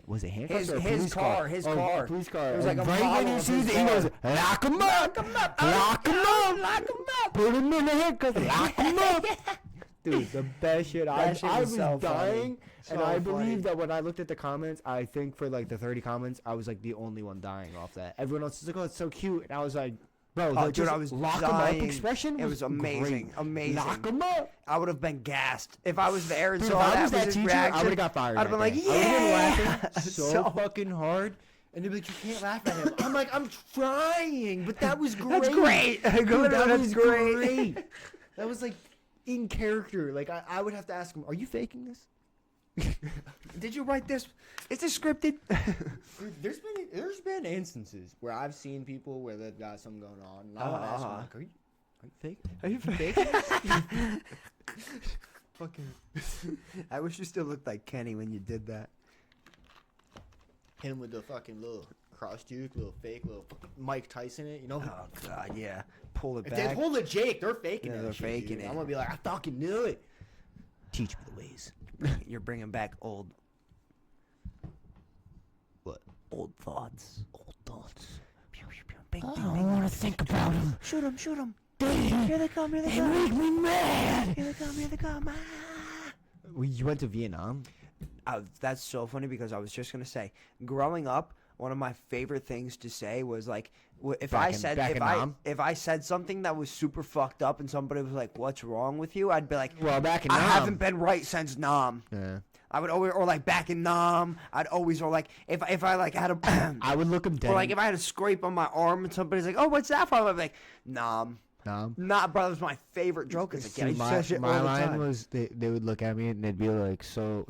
was it handcuffs or a His police car, his Oh, car. a police car. It was And like a right when model he of sees his it, he goes, car. lock him up, Lock him up. lock him up, Lock him up. put him in the handcuffs, lock him up. Dude, the best shit. I shit was was so dying, funny. and I So believe funny. that when I looked at the comments, I think for like the 30 comments, I was like the only one dying off that. Everyone else was like, "Oh, it's so cute," and I was like, "Bro, Oh, like, dude, just I was lock dying. him up expression It was amazing. great. Amazing. Lock him up." I would have been gassed if I was there and Dude, saw if I was that his teacher, reaction. I would have got fired. I'd have been like, I would have been yeah. laughing so fucking hard. And they'd be like, you can't laugh at him. I'm like, I'm trying, but that was great. That's great. Dude, Literally, that that's was great. great. That was like in character. Like I would have to ask him, are you faking this? Did you write this? Is this scripted? Dude, there's been instances where I've seen people where they've got something going on, and I want to ask them, like, are you fake? Are you faking? Fucking. I wish you still looked like Kenny when you did that. Hit him with the fucking little cross juke, little fake, little Mike Tyson it, you know? Oh God, yeah. Pull it If back. they pull the Jake, they're faking Yeah, it. they're shit, faking dude. it. I'm gonna be like, I fucking knew it. Teach me the ways. You're bringing back old What? thoughts. Old thoughts. Pew, pew, pew. Bing, I ding, don't ding, want ding. to think about him. Shoot him! Shoot him! Here Here they come! Here they they come! make me mad. Here they come! Here they come! Ah! You went to Vietnam? That's so funny because I was just gonna say, growing up, one of my favorite things to say was like, if I said something that was super fucked up and somebody was like, "What's wrong with you?" I'd be like, Well, back in "I Nam. haven't been right since Nam." Yeah. I would always, or like back in Nam, I'd always, or like if I like had a, I would look him dead. or like if I had a scrape on my arm and somebody's like, "Oh, what's that from?" I'd be like, Nam. Nam. Nah, bro, that was my favorite joke as a kid. I used to say my that shit my all the line time. was they would look at me and they'd be like, so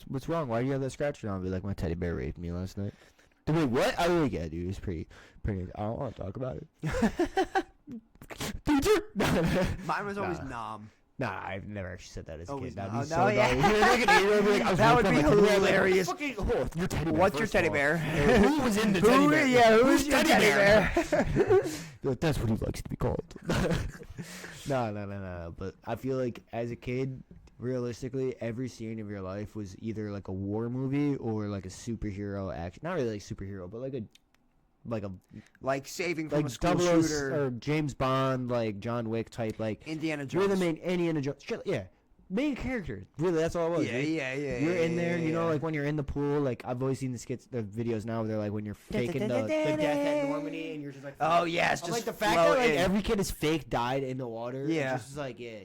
what's wrong? Why do you have that scratch on? I'd be like, my teddy bear raped me last night. They'd be like, what? I was like, yeah, dude, it's pretty. I don't want to talk about it. Teacher. Mine was always Nah. Nam. Nah, I've never actually said that as a Always kid. That'd no, be so no, yeah. dumb. That would be hilarious. Your teddy bear, What's your first teddy of all. bear? Who was in the teddy bear? Yeah, who's your teddy bear? Like, that's what he likes to be called. No. But I feel like as a kid, realistically, every scene of your life was either like a war movie or like a superhero action. Not really like superhero, but like a Like saving from like a school 00 shooter. or James Bond, like John Wick type. Like Indiana you're Jones. the main Indiana Jones. Shit, yeah, main character. Really, that's all it was. Yeah, dude. yeah. You're in there, you know, yeah. like when you're in the pool. Like I've always seen the videos now where they're like when you're faking the death at Normandy, and you're just like, Oh yeah, it's I'm just like the fact that like floating. every kid is fake died in the water. Yeah. It's just like yeah.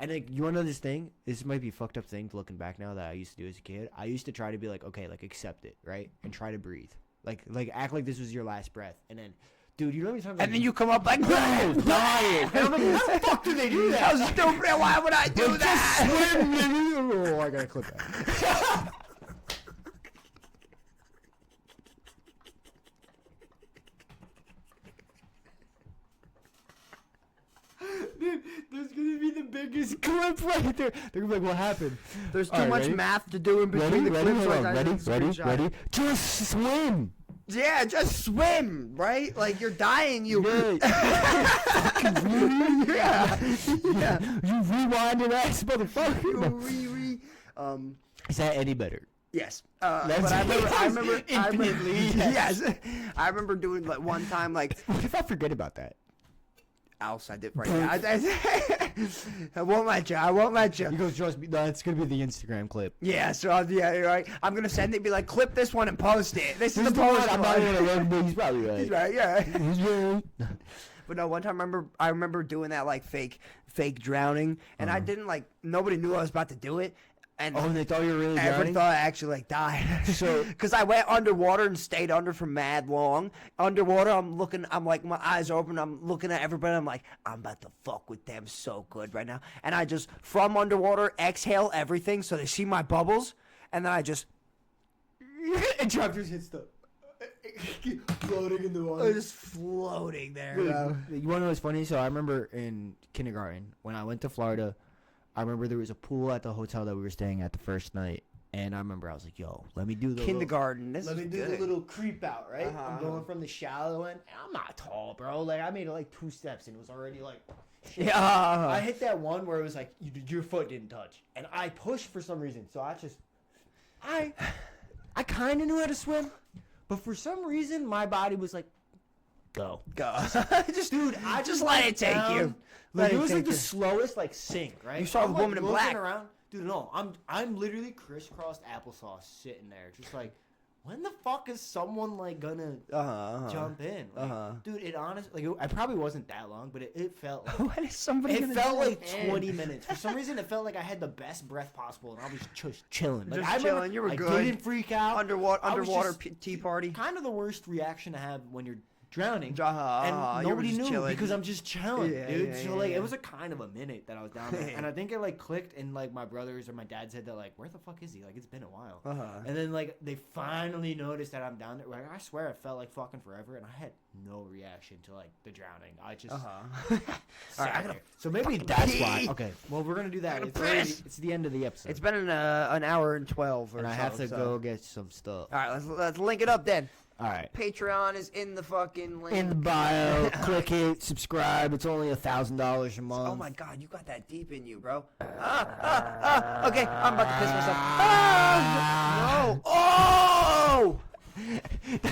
And like you wanna know this thing? This might be a fucked up thing looking back now that I used to do as a kid. I used to try to be like, okay, like accept it, right, and try to breathe, like act like this was your last breath, and then. Dude, you know how many times And then you come up like, dying. And I'm like, how the fuck do they do that? That was stupid. Why would I do that? Swim, nigga. Oh, I gotta clip that. Dude, there's gonna be the biggest clip right there. They're gonna be like, what happened? There's too All right, much ready? math to do in between the clips. hold like on, I ready, did the screenshot. ready? Just swim. Yeah, just swim, right? Like you're dying. You. Yeah. You rewind an ass, motherfucker. Is that any better? Yes. That's- But I remember Infinitely, yes. I remember doing like one time like What if I forget about that? I'll send it right now. I won't let you. I won't let He you. goes, trust me. No, it's gonna be the Instagram clip. Yeah, so yeah, you're right. I'm gonna send it and be like, clip this one and post it. This is the post I'm not gonna learn, but he's probably right. He's right, yeah. He's right. But no, one time I remember doing that like fake drowning, and I didn't like nobody knew I was about to do it, and Oh, and they thought you were really everyone drowning? thought I actually like died. So- because I went underwater and stayed under for mad long. Underwater, I'm like my eyes are open. I'm looking at everybody. I'm like, I'm about to fuck with them so good right now. And I just from underwater exhale everything so they see my bubbles, and then I just And Travis hits the floating in the I water. was just floating there. Dude, bro. you want to know what's funny? So I remember in kindergarten when I went to Florida, I remember there was a pool at the hotel that we were staying at the first night, and I remember I was like, "Yo, let me do the Kindergarten. This Let is me do good. the little creep out, right? Uh-huh, I'm going from the shallow end. And I'm not tall, bro. Like I made it like 2 steps, and it was already like. Shit. Yeah. I hit that one where it was like your foot didn't touch, and I pushed for some reason. So I kind of knew how to swim, but for some reason my body was like, go. Go. Just Dude, I just let it take down. you. Like Let it it was like take the you. slowest like sink, right? You saw I'm, the woman in looking black. around. Dude, no, I'm literally crisscrossed applesauce sitting there, just like, when the fuck is someone like gonna jump in? Like, dude, it honestly, like, I probably wasn't that long, but it felt like. When is somebody It gonna felt jump like in? 20 minutes. For some reason, it felt like I had the best breath possible, and I was just chilling. Like, Just I remember chilling, you were I good. didn't freak out. Underwater I was just- tea party. Kind of the worst reaction to have when you're drowning, Uh-huh, and you were nobody just knew chilling. because I'm just chilling, Yeah, dude. yeah, So yeah, like yeah. it was a kind of a minute that I was down there, and I think it like clicked, and like my brothers or my dad said that like, where the fuck is he? Like it's been a while. And then like they finally noticed that I'm down there. Like I swear it felt like fucking forever, and I had no reaction to like the drowning. I just sat there. So maybe that's why. Okay, well we're gonna do that. It's the end of the episode, It's been an hour and 12 or and I so, have to so. go get some stuff. All right, let's link it up then. All right. Patreon is in the fucking link. In the bio, click it, subscribe. It's only $1,000 a month. Oh my god, you got that deep in you, bro. Okay, I'm about to piss myself. No. Oh!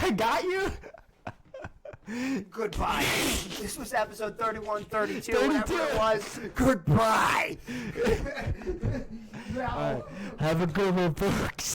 I got you. Goodbye. This was episode 31, 32, 32. whatever it was. Goodbye. All right. Have a good one, folks.